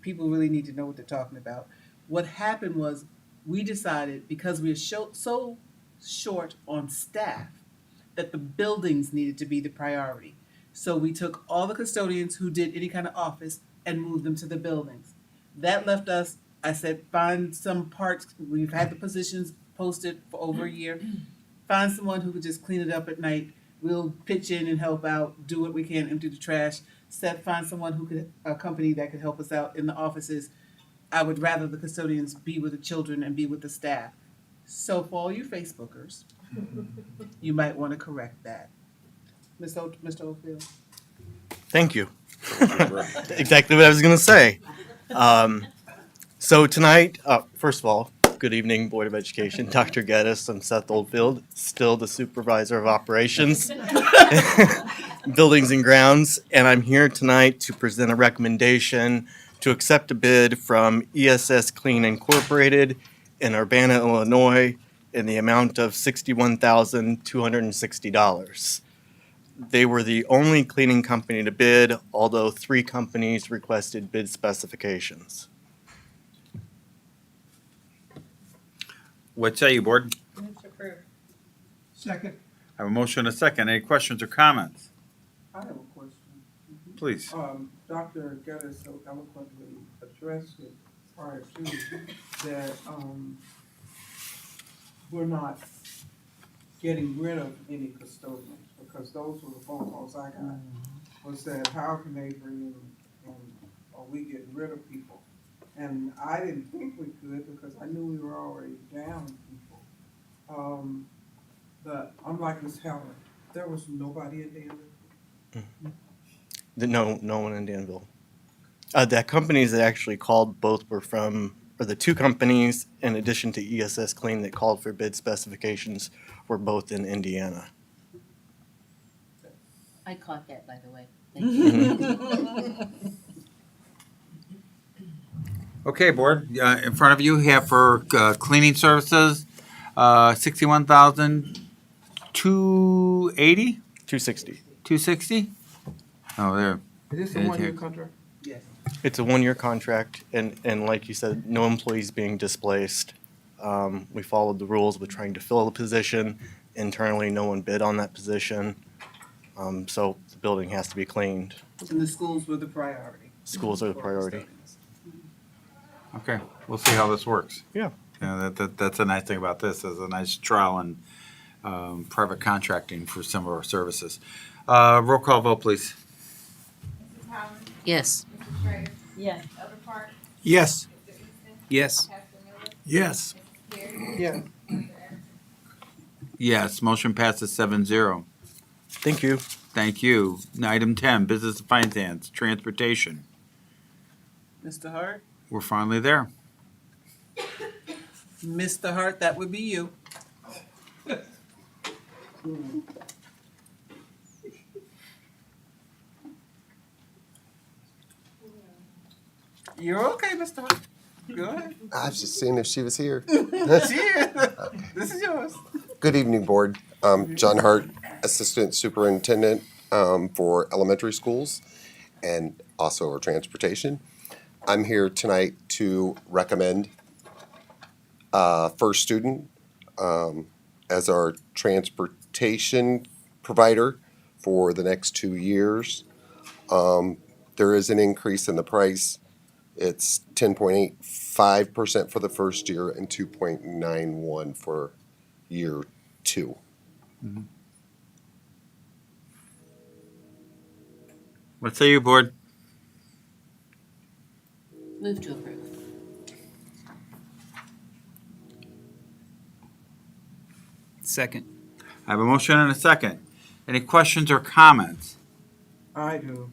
People really need to know what they're talking about. What happened was we decided, because we are so short on staff, that the buildings needed to be the priority. So we took all the custodians who did any kind of office and moved them to the buildings. That left us, I said, find some parts. We've had the positions posted for over a year. Find someone who could just clean it up at night. We'll pitch in and help out, do what we can, empty the trash. Find someone a company that could help us out in the offices. I would rather the custodians be with the children and be with the staff. So for all you Facebookers, you might want to correct that. Mr. Oldfield? Thank you. Exactly what I was going to say. So tonight, first of all, good evening, Board of Education. Dr. Geddes, I'm Seth Oldfield, still the Supervisor of Operations, Buildings and Grounds, and I'm here tonight to present a recommendation to accept a bid from ESS Clean Incorporated in Urbana, Illinois, in the amount of $61,260. They were the only cleaning company to bid, although 3 companies requested bid specifications. What say you, board? Move to approve. Second. I have a motion and a second. Any questions or comments? I have a question. Please. Dr. Geddes so eloquently addressed it prior to that, we're not getting rid of any custodians, because those were the phone calls I got, was that how can they bring in, and are we getting rid of people? And I didn't think we could, because I knew we were already down people. But unlike Ms. Helen, there was nobody in Danville. No one in Danville. The companies that actually called both were from, or the 2 companies, in addition to ESS Clean, that called for bid specifications, were both in Indiana. I caught that, by the way. Okay, board, in front of you have for cleaning services, 61,280? 260. 260? Oh, there. Is this a It is one-year here. contract? Yes. It's a 1-year contract, and like you said, no employees being displaced. We followed the rules with trying to fill the position. Internally, no one bid on that position. So the building has to be cleaned. And the schools were the priority. Schools are the priority. Okay, we'll see how this works. Yeah. That's a nice thing about this, is a nice trial in private contracting for some of our services. Roll call vote, please. Mrs. Howland? Yes. Mrs. Schreider? Yes. Elder Park? Yes. Mr. Easton? Yes. Pastor Miller? Yes. Mrs. Carey? Yeah. Dr. Anderson? Yes, motion passes 7-0. Thank you. Thank you. Item 10, business and finance, transportation. Mr. Hart? We're finally there. Mr. Hart, that would be you. You're okay, Mr. Hart. Go ahead. I was just seeing if she was here. Cheers. This is yours. Good evening, Board. John Hart, Assistant Superintendent for elementary schools and also our transportation. I'm here tonight to recommend First Student as our transportation provider for the next 2 years. There is an increase in the price. It's 10.85% for the first year and 2.91 for year 2. What say you, board? Move to approve. Second. I have a motion and a second. Any questions or comments? I do.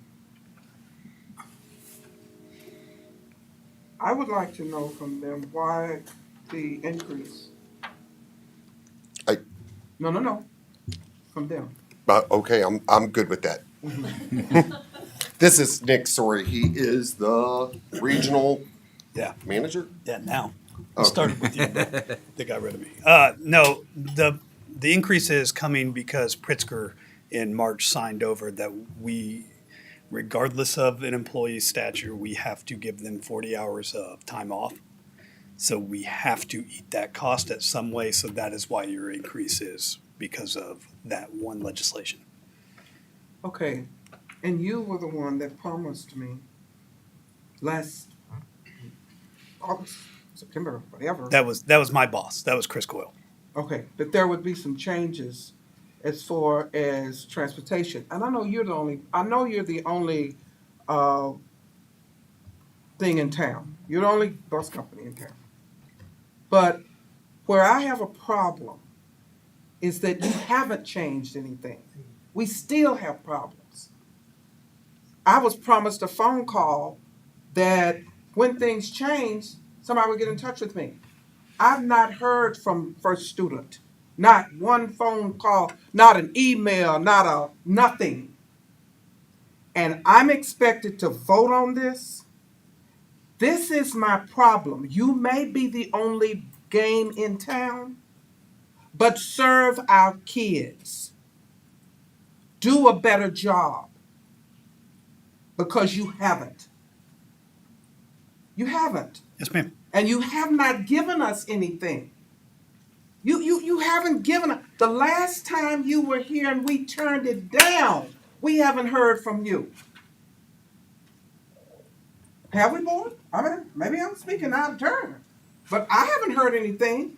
I would like to know from them why the increase. No. From them. Okay, I'm good with that. This is Nick Sorey. He is the regional manager. Yeah, now. I Okay. started with you, but they got rid of me. No, the increase is coming because Pritzker in March signed over that we, regardless of an employee's stature, we have to give them 40 hours of time off. So we have to eat that cost at some way. So that is why your increase is because of that one legislation. Okay, and you were the one that promised me last August, September, whatever. That was my boss. That was Chris Coyle. Okay, that there would be some changes as far as transportation. And I know you're the only thing in town. You're the only bus company in town. But where I have a problem is that you haven't changed anything. We still have problems. I was promised a phone call that when things change, somebody would get in touch with me. I've not heard from First Student. Not one phone call, not an email, nothing. And I'm expected to vote on this. This is my problem. You may be the only game in town, but serve our kids. do a better job, because you haven't. You haven't. Yes, ma'am. And you have not given us anything. You haven't given us. The last time you were here and we turned it down, we haven't heard from you. Have we, board? I mean, maybe I'm speaking out of turn, but I haven't heard anything.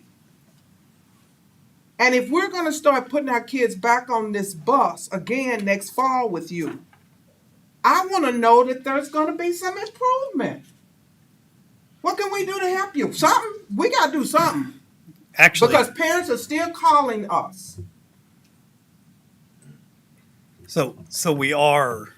And if we're going to start putting our kids back on this bus again next fall with you, I want to know that there's going to be some improvement. What can we do to help you? Something. We got to do something. Actually, because parents are still calling us. So we are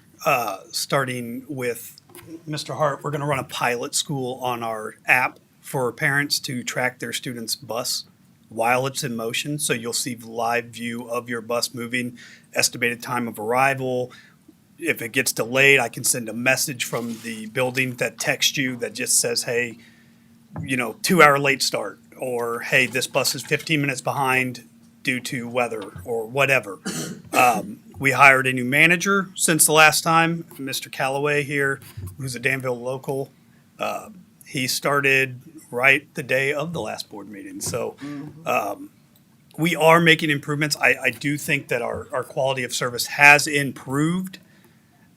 starting with Mr. Hart. We're going to run a pilot school on our app for parents to track their students' bus while it's in motion. So you'll see live view of your bus moving, estimated time of arrival. If it gets delayed, I can send a message from the building that texts you that just says, hey, 2-hour late start, or hey, this bus is 15 minutes behind due to weather or whatever. We hired a new manager since the last time, Mr. Calloway here, who's a Danville local. He started right the day of the last board meeting. So we are making improvements. I do think that our quality of service has improved.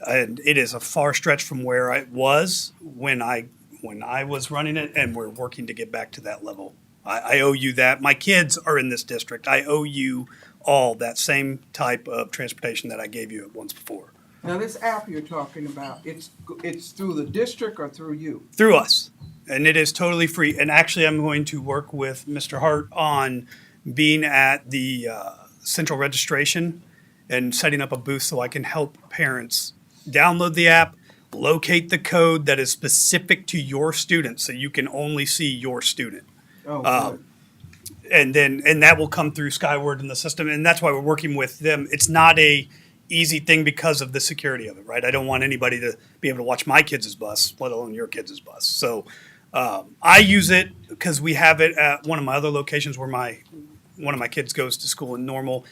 And it is a far stretch from where I was when I was running it, and we're working to get back to that level. I owe you that. My kids are in this district. I owe you all that same type of transportation that I gave you once before. Now, this app you're talking about, it's through the district or through you? Through us. And it is totally free. And actually, I'm going to work with Mr. Hart on being at the central registration and setting up a booth so I can help parents download the app, locate the code that is specific to your student so you can only see your student. Oh, good. And that will come through Skyward in the system, and that's why we're working with them. It's not a easy thing because of the security of it, right? I don't want anybody to be able to watch my kids' bus, let alone your kids' bus. So I use it because we have it at one of my other locations where one of my kids goes to school in Normal,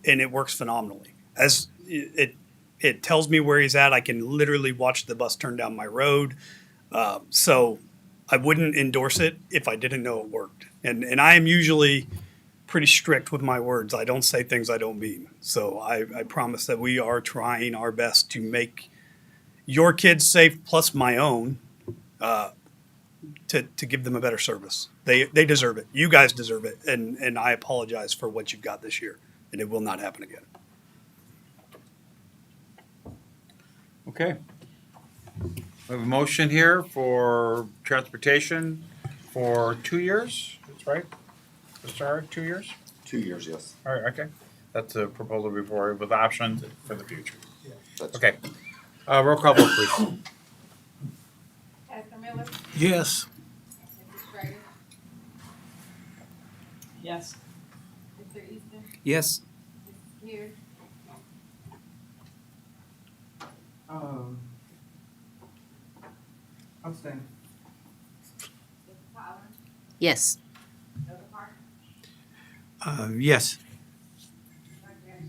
and it works phenomenally. As it tells me where he's at. I can literally watch the bus turn down my road. So I wouldn't endorse it if I didn't know it worked. And I am usually pretty strict with my words. I don't say things I don't mean. So I promise that we are trying our best to make your kids safe, plus my own, to give them a better service. They deserve it. You guys deserve it. And I apologize for what you've got this year. And it will not happen again. Okay. We have a motion here for transportation for 2 years. That's right. Mr. Hart, 2 years? 2 years, yes. All right, okay. That's a proposal before with options for the future. That's Okay. Roll call vote, please. Pastor Miller, Yes. Mrs. Strayer, Yes. Mr. Easton, Yes. Mrs. Pierce, Outstanding. Mrs. Collins, Yes. Elder Parker, Yes. Dr. Gaddis.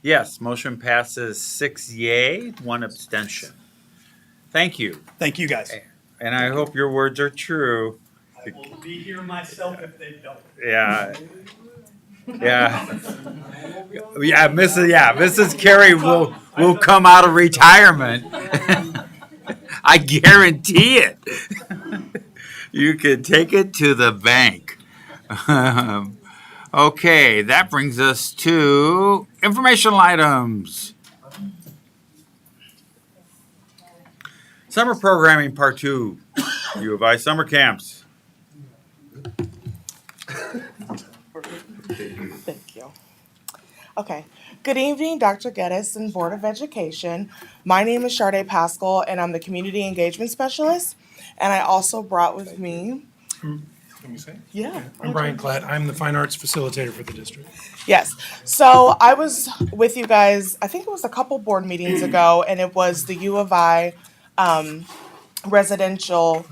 Yes, motion passes 6 yay, 1 abstention. Thank you. Thank you, guys. And I hope your words are true. I will be here myself if they don't. Yeah. Yeah. Mrs. Carey will come out of retirement. I guarantee it. You can take it to the bank. Okay, that brings us to informational items. Summer programming part 2. U of I summer camps. Thank you. Okay. Good evening, Dr. Geddes and Board of Education. My name is Sade Pascal, and I'm the Community Engagement Specialist. And I also brought with me... Let me say. Yeah. I'm Brian Klatt. I'm the Fine Arts Facilitator for the district. Yes. So I was with you guys, I think it was a couple board meetings ago, and it was the U of I residential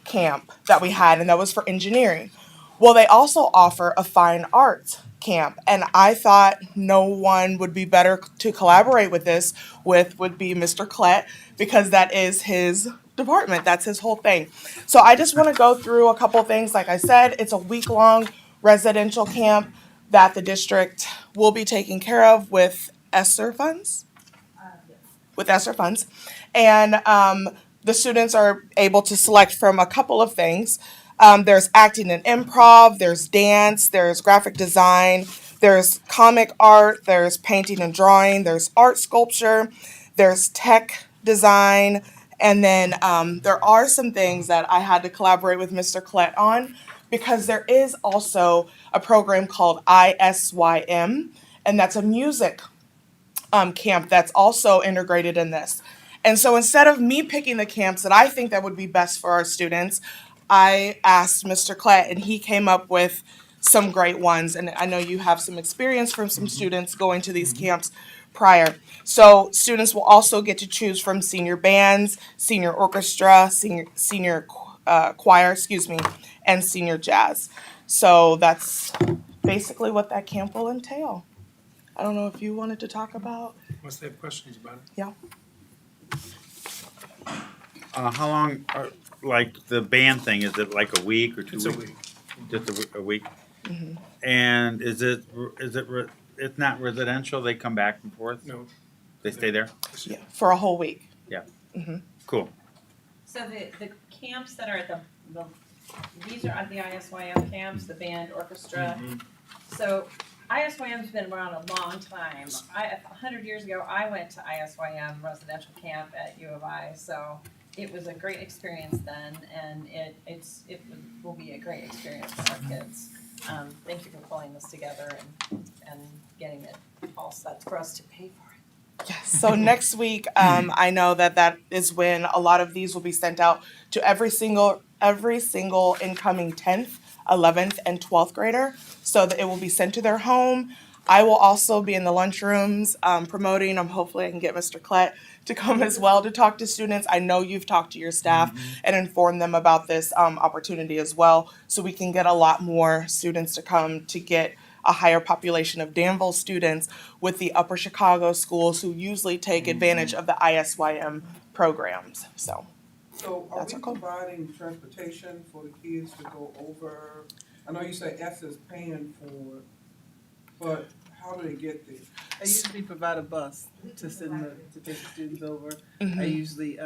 camp that we had, and that was for engineering. Well, they also offer a fine arts camp. And I thought no one would be better to collaborate with this with would be Mr. Klett, because that is his department. That's his whole thing. So I just want to go through a couple things. Like I said, it's a week-long residential camp that the district will be taking care of with ESSER funds. With ESSER funds. And the students are able to select from a couple of things. There's acting and improv, there's dance, there's graphic design, there's comic art, there's painting and drawing, there's art sculpture, there's tech design, and then there are some things that I had to collaborate with Mr. Klett on, because there is also a program called ISYM, and that's a music camp that's also integrated in this. And so instead of me picking the camps that I think that would be best for our students, I asked Mr. Klett, and he came up with some great ones. And I know you have some experience from some students going to these camps prior. So students will also get to choose from senior bands, senior orchestra, senior choir, and senior jazz. So that's basically what that camp will entail. I don't know if you wanted to talk about. Unless they have questions about it. Yeah. How long, like the band thing, is it like a week or 2 weeks? It's a week. Just a week? Mhm. And it's not residential, they come back and forth? No. They stay there? Yeah, for a whole week. Yeah. hmm Cool. So the camps that are at these are at the ISYM camps, the band, orchestra. So ISYM's been around a long time. 100 years ago, I went to ISYM residential camp at U of I, so it was a great experience then, and it will be a great experience for our kids. Thank you for pulling this together and getting it all set for us to pay for it. Yes. So next week, I know that is when a lot of these will be sent out to every single incoming 10th, 11th, and 12th grader, so that it will be sent to their home. I will also be in the lunchrooms promoting. Hopefully I can get Mr. Klett to come as well to talk to students. I know you've talked to your staff and informed them about this opportunity as well, so we can get a lot more students to come to get a higher population of Danville students with the Upper Chicago schools who usually take advantage of the ISYM programs. So So are That's we our goal. providing transportation for the kids to go over? I know you say S is paying for it, but how do they get there? I usually provide a bus to to take the students over. Mhm. I usually,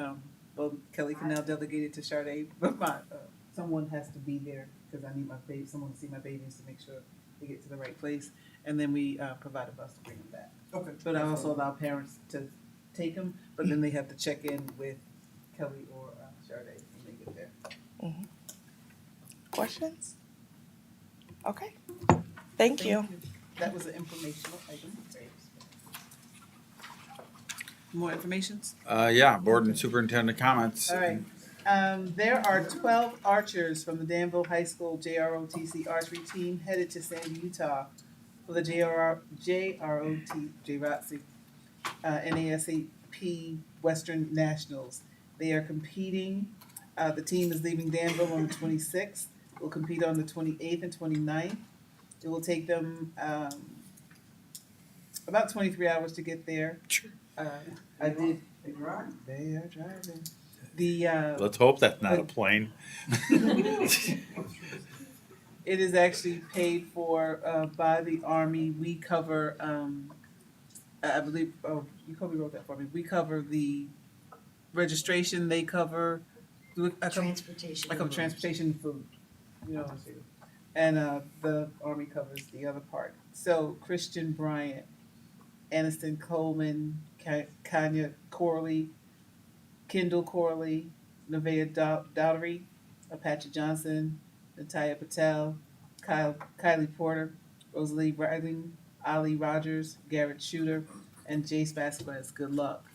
well, Kelly can now delegate it to Sade, but someone has to be there because I need someone to see my babies to make sure they get to the right place. And then we provide a bus to bring them back. Okay. But I also allow parents to take them, but then they have to check in with Kelly or Sade when they get there. Mhm. Questions? Okay. Thank you. That was an informational item. More informations? Yeah, board and superintendent comments. All right. There are 12 archers from the Danville High School JROTC archery team headed to Sandy, Utah for the JROTC NASAP Western Nationals. They are competing. The team is leaving Danville on the 26th. Will compete on the 28th and 29th. It will take them about 23 hours to get there. I did. They drive. They are driving. Let's hope that's not a plane. It is actually paid for by the Army. We cover, I believe, you probably wrote that for me. We cover the registration. They cover transportation. I cover transportation and food. You know what I'm saying? And the Army covers the other part. So Christian Bryant, Aniston Coleman, Kanya Corley, Kendall Corley, Nevaeh Dowdery, Apache Johnson, Natalia Patel, Kylie Porter, Rosalie Riding, Ali Rogers, Garrett Shooter, and Jace Vasquez. Good luck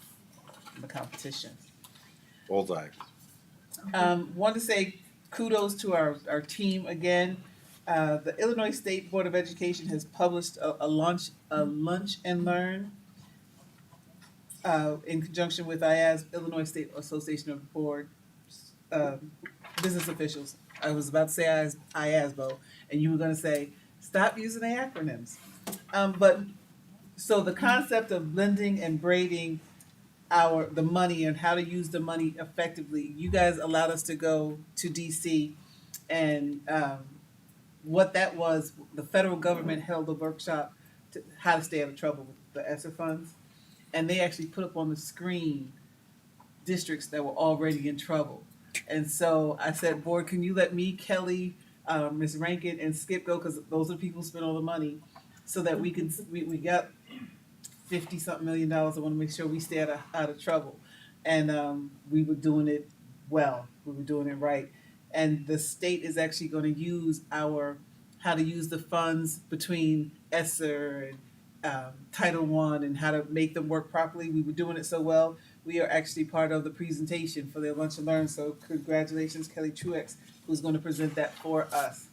in the competition. Bullseye. Want to say kudos to our team again. The Illinois State Board of Education has published a lunch and learn in conjunction with IAS, Illinois State Association of Board Business Officials. I was about to say IASBO, and you were going to say stop using the acronyms. But so the concept of blending and braiding the money and how to use the money effectively. You guys allowed us to go to DC, and what that was, the federal government held a workshop to how to stay out of trouble with the ESSER funds, and they actually put up on the screen districts that were already in trouble. And so I said, board, can you let me, Kelly, Ms. Rankin, and Skip go, because those are the people who spend all the money, so that we got $50-something million. I want to make sure we stay out of trouble. And we were doing it well. We were doing it right. And the state is actually going to use how to use the funds between ESSER and Title I and how to make them work properly. We were doing it so well. We are actually part of the presentation for their Lunch and Learn. So congratulations, Kelly Truex, who's going to present that for us.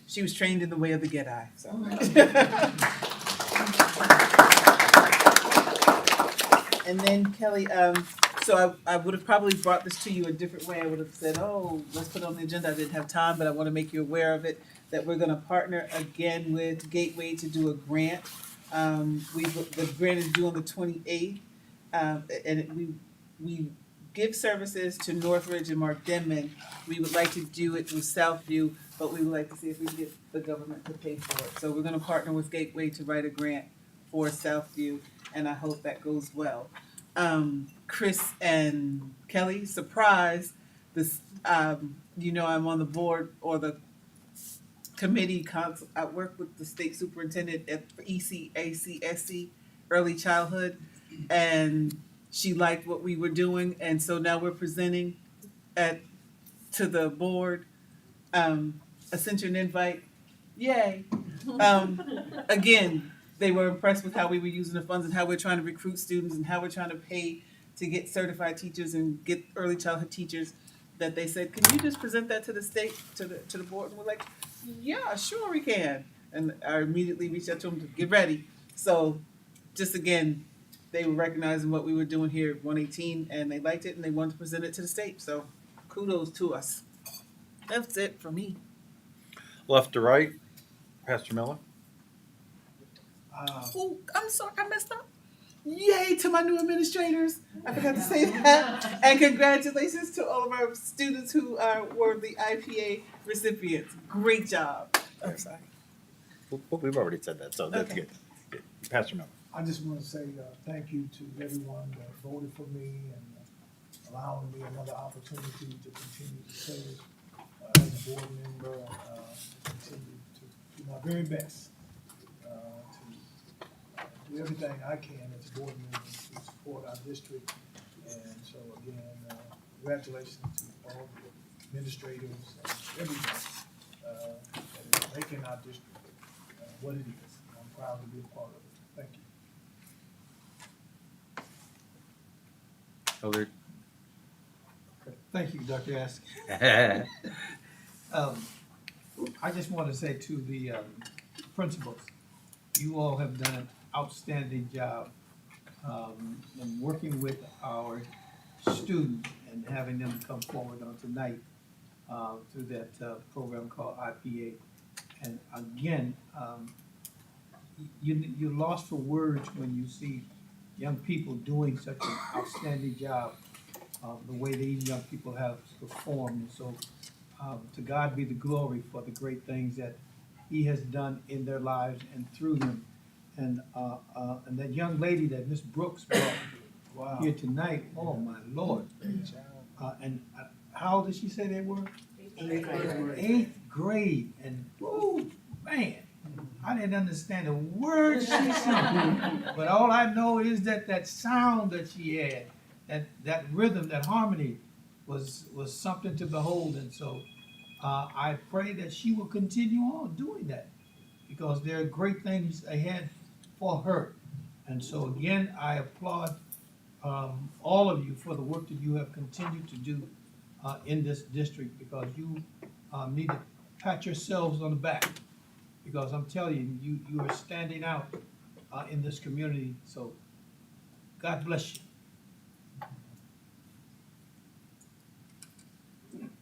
She was trained in the way of the Get-I. So. And then Kelly, so I would have probably brought this to you a different way. I would have said, oh, let's put it on the agenda. I didn't have time, but I want to make you aware of it, that we're going to partner again with Gateway to do a grant. The grant is due on the 28th, and we give services to Northridge and Mark Denman. We would like to do it with Southview, but we would like to see if we can get the government to pay for it. So we're going to partner with Gateway to write a grant for Southview, and I hope that goes well. Chris and Kelly, surprise, this, I'm on the board or the committee, I work with the state superintendent at ECACSC, early childhood, and she liked what we were doing, and so now we're presenting to the board. I sent you an invite. Yay. Again, they were impressed with how we were using the funds and how we're trying to recruit students and how we're trying to pay to get certified teachers and get early childhood teachers, that they said, can you just present that to the state, to the board? And we're like, yeah, sure we can. And I immediately reached out to them to get ready. So just again, they were recognizing what we were doing here at 118, and they liked it and they wanted to present it to the state. So kudos to us. That's it for me. Left to right, Pastor Miller. Oh, I'm sorry, I messed up. Yay to my new administrators. I forgot to say that. And congratulations to all of our students who were the IPA recipients. Great job. I'm sorry. Well, we've already said that, so that's Okay. good. Pastor Miller. I just want to say thank you to everyone that voted for me and allowing me another opportunity to continue to serve as a board member and continue to do my very best to do everything I can as a board member to support our district. And so again, congratulations to all the administrators and everyone that is making our district what it is. I'm proud to be a part of it. Thank you. Elder. Thank you, Dr. Ask. I just want to say to the principals, you all have done an outstanding job in working with our students and having them come forward on tonight through that program called IPA. And again, you're lost for words when you see young people doing such an outstanding job, the way these young people have performed. And so to God be the glory for the great things that He has done in their lives and through them. And that young lady that Miss Brooks brought here tonight, oh my Lord. And how old did she say they were? 8th grade. And whoo, man, I didn't understand a word she said. But all I know is that sound that she had, that rhythm, that harmony was something to behold. And so I pray that she will continue on doing that, because there are great things ahead for her. And so again, I applaud all of you for the work that you have continued to do in this district, because you need to pat yourselves on the back, because I'm telling you, you are standing out in this community. So God bless you.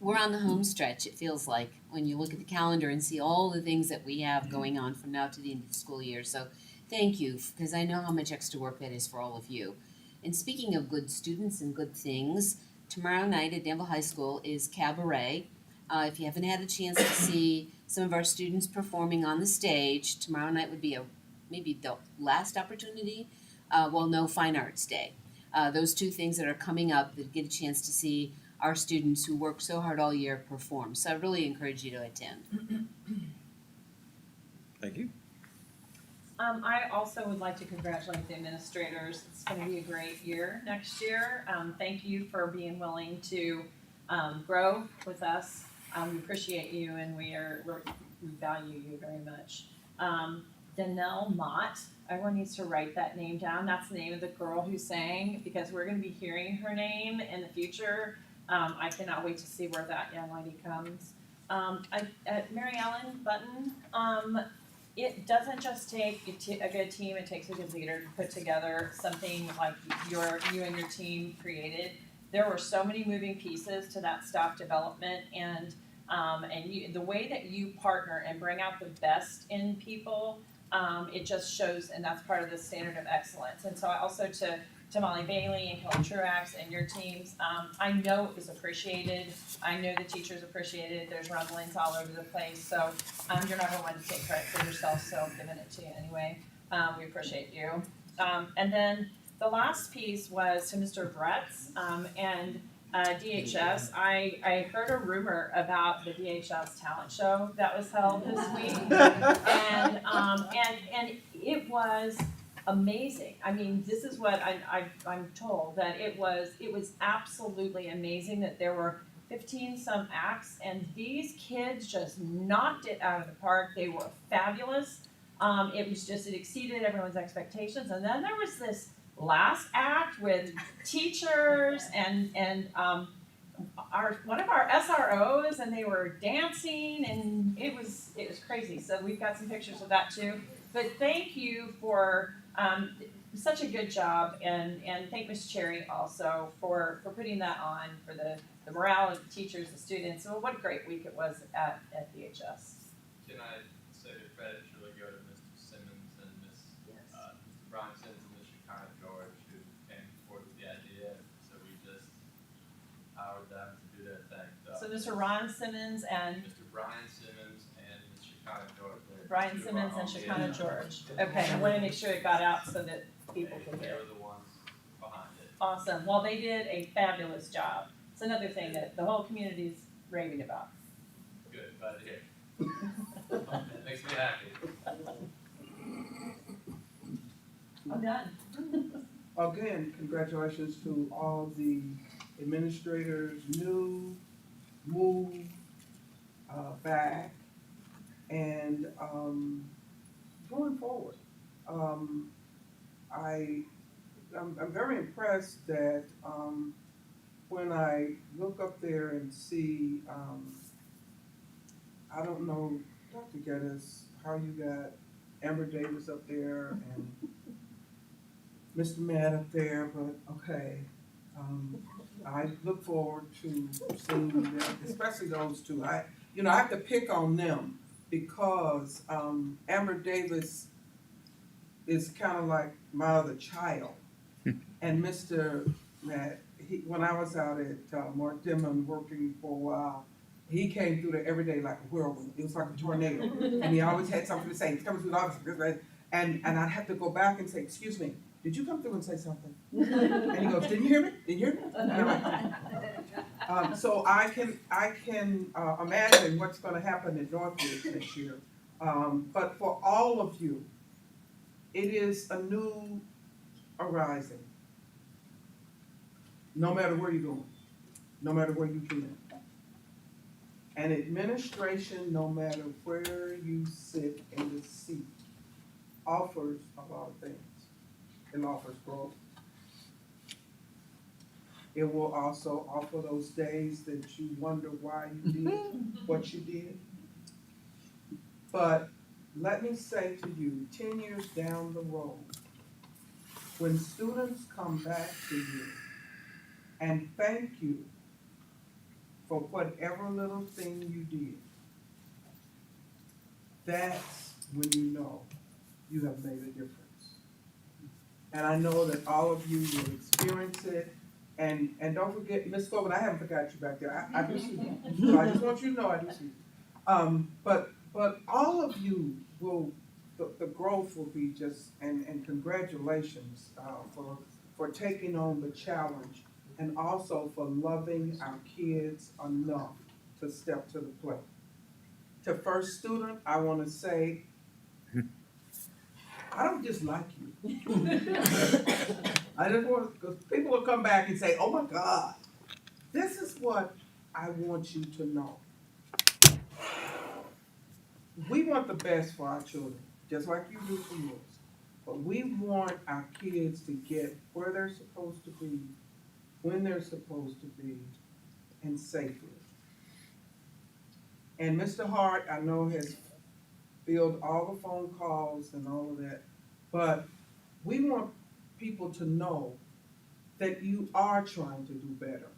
we're on the home stretch, it feels like, when you look at the calendar and see all the things that we have going on from now to the end of the school year. So thank you, because I know how much extra work that is for all of you. And speaking of good students and good things, tomorrow night at Danville High School is Cabaret. If you haven't had a chance to see some of our students performing on the stage, tomorrow night would be maybe the last opportunity. No, Fine Arts Day. Those two things that are coming up that get a chance to see our students who work so hard all year perform. So I really encourage you to attend. Thank you. I also would like to congratulate the administrators. It's going to be a great year next year. Thank you for being willing to grow with us. We appreciate you, and we value you very much. Danelle Mott, everyone needs to write that name down. That's the name of the girl who sang, because we're going to be hearing her name in the future. I cannot wait to see where that young lady comes. Mary Ellen Button, it doesn't just take a good team, it takes a good leader to put together something like you and your team created. There were so many moving pieces to that staff development, and the way that you partner and bring out the best in people, it just shows, and that's part of the standard of excellence. And so I also to Molly Bailey and Kelly Truax and your teams, I know it was appreciated. I know the teachers appreciated it. There's rumblings all over the place. So you're never one to take credit for yourself, so I'm giving it to you anyway. We appreciate you. And then the last piece was to Mr. Bretz and DHS. I heard a rumor about the DHS talent show that was held this week, and it was amazing. I mean, this is what I'm told, that it was absolutely amazing, that there were 15 some acts, and these kids just knocked it out of the park. They were fabulous. It exceeded everyone's expectations. And then there was this last act with teachers and one of our SROs, and they were dancing, and it was crazy. So we've got some pictures of that too. But thank you for such a good job, and thank Ms. Cherry also for putting that on, for the morale of the teachers, the students. So what a great week it was at DHS. Can I say the credit should really go to Mr. Simmons and Mr. Brian Simmons and Ms. Shekinah George, who came forward with the idea. So we just empowered them to do their thing. So Mr. Ron Simmons and Mr. Brian Simmons and Ms. Shekinah George. Brian Simmons and Shekinah George. Okay, I want to make sure it got out so that people can They hear. were the ones behind it. Awesome. Well, they did a fabulous job. It's another thing that the whole community is raving about. Good, glad to hear. It makes me happy. I'm done. Again, congratulations to all the administrators, new, moved, back, and going forward. I'm very impressed that when I look up there and see, I don't know, Dr. Geddes, how you got Amber Davis up there and Mr. Matt up there, but okay. I look forward to seeing them, especially those two. I have to pick on them because Amber Davis is kind of like my other child. And Mr. Matt, when I was out at Mark Dimon working for a while, he came through there every day like a whirlwind. It was like a tornado. And he always had something to say. He's coming through the office. And I'd have to go back and say, excuse me, did you come through and say something? And he goes, didn't you hear me? Didn't you hear me? And I'm like, so I can imagine what's going to happen in Northwood next year. But for all of you, it is a new arising. No matter where you're going, no matter where you've been. And administration, no matter where you sit in the seat, offers a lot of things. It offers growth. It will also offer those days that you wonder why you did what you did. But let me say to you, 10 years down the road, when students come back to you and thank you for whatever little thing you did, that's when you know you have made a difference. And I know that all of you will experience it. And don't forget, Ms. Corbin, I haven't forgot you back there. I do see you. So I just want you to know I do see you. But all of you will, the growth will be just, and congratulations for taking on the challenge and also for loving our kids enough to step to the plate. To first student, I want to say, I don't dislike you. I just want, because people will come back and say, oh my God, this is what I want you to know. We want the best for our children, just like you do for yours. But we want our kids to get where they're supposed to be, when they're supposed to be, and safely. And Mr. Hart, I know, has filled all the phone calls and all of that, but we want people to know that you are trying to do better,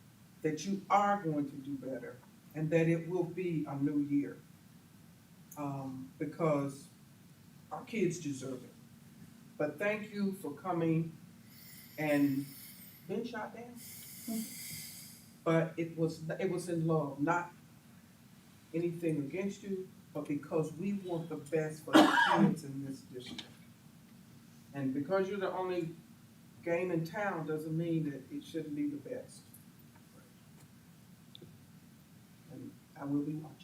that you are going to do better, and that it will be a new year. Because our kids deserve it. But thank you for coming and being shot down. But it was in love, not anything against you, but because we want the best for the kids in this district. And because you're the only game in town doesn't mean that it shouldn't be the best. And I will be watching.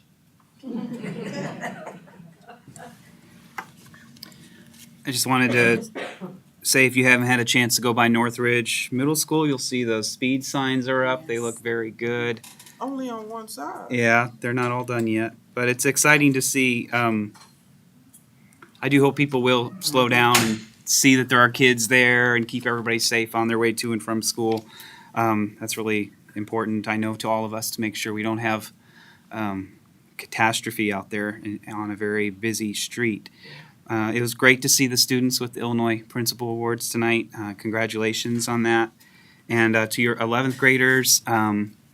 I just wanted to say, if you haven't had a chance to go by Northridge Middle School, you'll see those speed signs are up. They look very good. Only on one side. Yeah, they're not all done yet, but it's exciting to see. I do hope people will slow down and see that there are kids there and keep everybody safe on their way to and from school. That's really important, I know, to all of us, to make sure we don't have catastrophe out there on a very busy street. It was great to see the students with the Illinois Principal Awards tonight. Congratulations on that. And to your 11th graders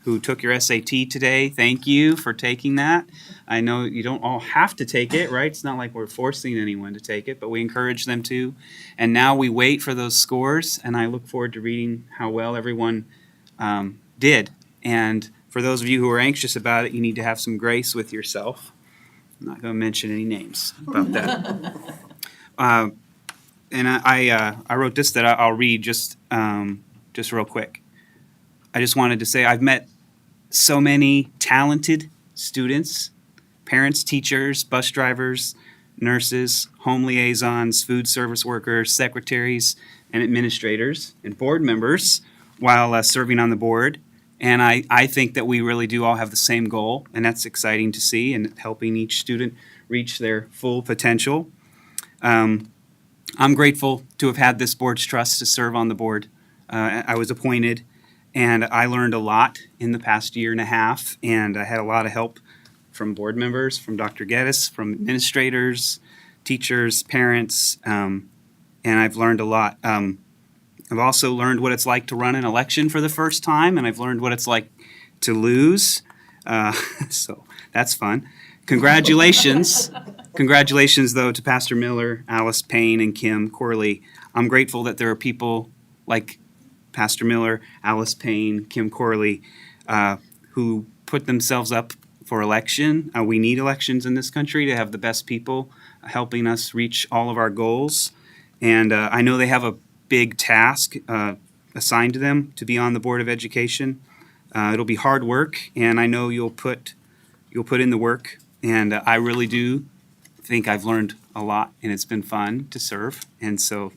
who took your SAT today, thank you for taking that. I know you don't all have to take it, right? It's not like we're forcing anyone to take it, but we encourage them to. And now we wait for those scores, and I look forward to reading how well everyone did. And for those of you who are anxious about it, you need to have some grace with yourself. I'm not going to mention any names about that. And I wrote this that I'll read just real quick. I just wanted to say I've met so many talented students, parents, teachers, bus drivers, nurses, home liaisons, food service workers, secretaries, and administrators and board members while serving on the board. And I think that we really do all have the same goal, and that's exciting to see, and helping each student reach their full potential. I'm grateful to have had this board's trust to serve on the board. I was appointed, and I learned a lot in the past year and a half, and I had a lot of help from board members, from Dr. Geddes, from administrators, teachers, parents, and I've learned a lot. I've also learned what it's like to run an election for the first time, and I've learned what it's like to lose. So that's fun. Congratulations. Congratulations, though, to Pastor Miller, Alice Payne, and Kim Corley. I'm grateful that there are people like Pastor Miller, Alice Payne, Kim Corley, who put themselves up for election. We need elections in this country to have the best people helping us reach all of our goals. And I know they have a big task assigned to them to be on the Board of Education. It'll be hard work, and I know you'll put in the work. And I really do think I've learned a lot, and it's been fun to serve. And so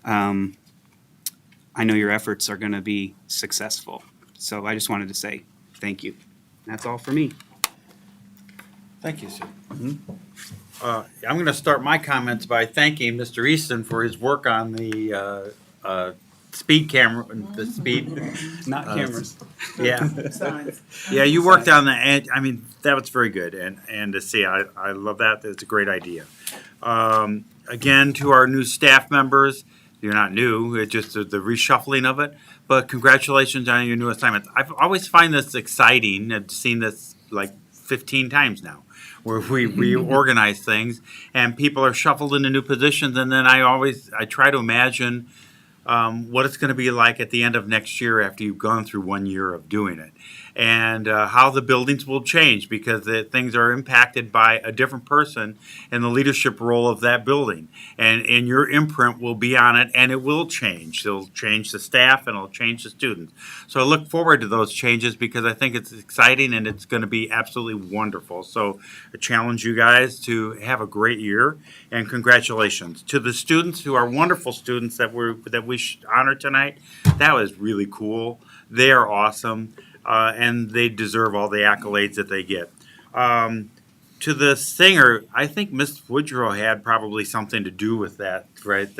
I know your efforts are going to be successful. So I just wanted to say thank you. That's all for me. Thank you, sir. I'm going to start my comments by thanking Mr. Easton for his work on the speed camera, the speed. Not cameras. Yeah. Signs. Yeah, you worked on the, I mean, that was very good. And to see, I love that. That's a great idea. Again, to our new staff members, You're not new. It's just the reshuffling of it. But congratulations on your new assignment. I've always find this exciting. I've seen this like 15 times now, where we reorganize things and people are shuffled into new positions. And then I try to imagine what it's going to be like at the end of next year after you've gone through 1 year of doing it, and how the buildings will change because things are impacted by a different person and the leadership role of that building. And your imprint will be on it, and it will change. It'll change the staff and it'll change the students. So I look forward to those changes because I think it's exciting and it's going to be absolutely wonderful. So I challenge you guys to have a great year, and congratulations to the students who are wonderful students that we honor tonight. That was really cool. They are awesome, and they deserve all the accolades that they get. To the singer, I think Miss Woodrow had probably something to do with that, right?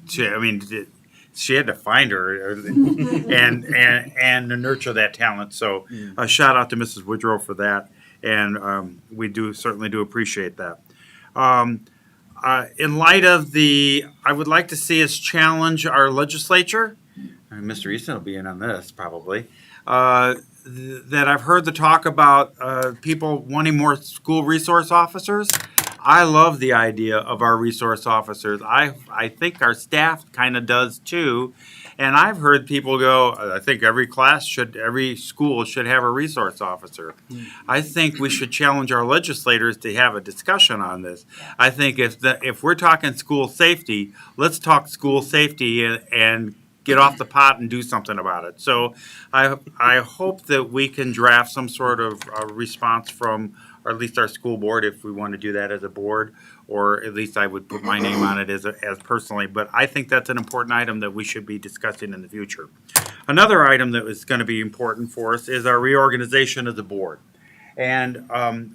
She had to find her and nurture that talent. So a shout out to Mrs. Woodrow for that, and we certainly do appreciate that. In light of I would like to see us challenge our legislature. Mr. Easton will be in on this probably. That I've heard the talk about people wanting more school resource officers. I love the idea of our resource officers. I think our staff kind of does too. And I've heard people go, I think every school should have a resource officer. I think we should challenge our legislators to have a discussion on this. I think if we're talking school safety, let's talk school safety and get off the pot and do something about it. So I hope that we can draft some sort of response from, or at least our school board, if we want to do that as a board, or at least I would put my name on it as personally. But I think that's an important item that we should be discussing in the future. Another item that is going to be important for us is our reorganization of the board. And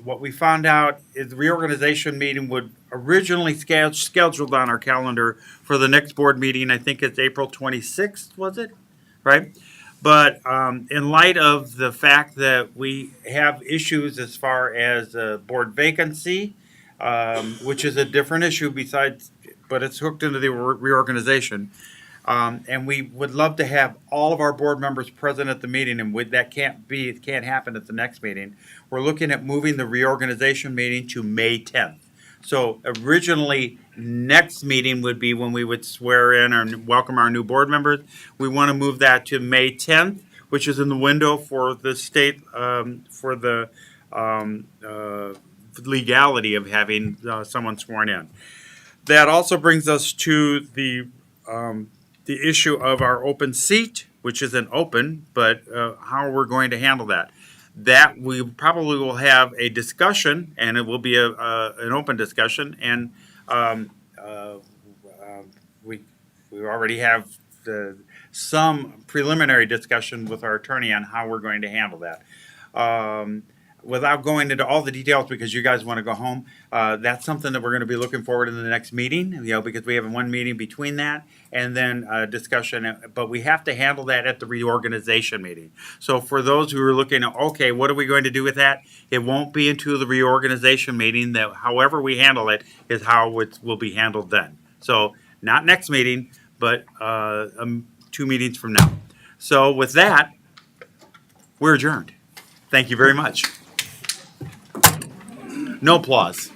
what we found out is the reorganization meeting would originally scheduled on our calendar for the next board meeting. I think it's April 26th, was it? Right? But in light of the fact that we have issues as far as board vacancy, which is a different issue but it's hooked into the reorganization. And we would love to have all of our board members present at the meeting, and it can't happen at the next meeting. We're looking at moving the reorganization meeting to May 10th. So originally, next meeting would be when we would swear in or welcome our new board members. We want to move that to May 10th, which is in the window for the state, for the legality of having someone sworn in. That also brings us to the issue of our open seat, which isn't open, but how we're going to handle that. That we probably will have a discussion, and it will be an open discussion. And we already have some preliminary discussion with our attorney on how we're going to handle that. Without going into all the details, because you guys want to go home, that's something that we're going to be looking forward in the next meeting, because we have one meeting between that and then discussion, but we have to handle that at the reorganization meeting. So for those who are looking at, okay, what are we going to do with that? It won't be into the reorganization meeting. That however we handle it is how it will be handled then. So not next meeting, but 2 meetings from now. So with that, we're adjourned. Thank you very much. No applause.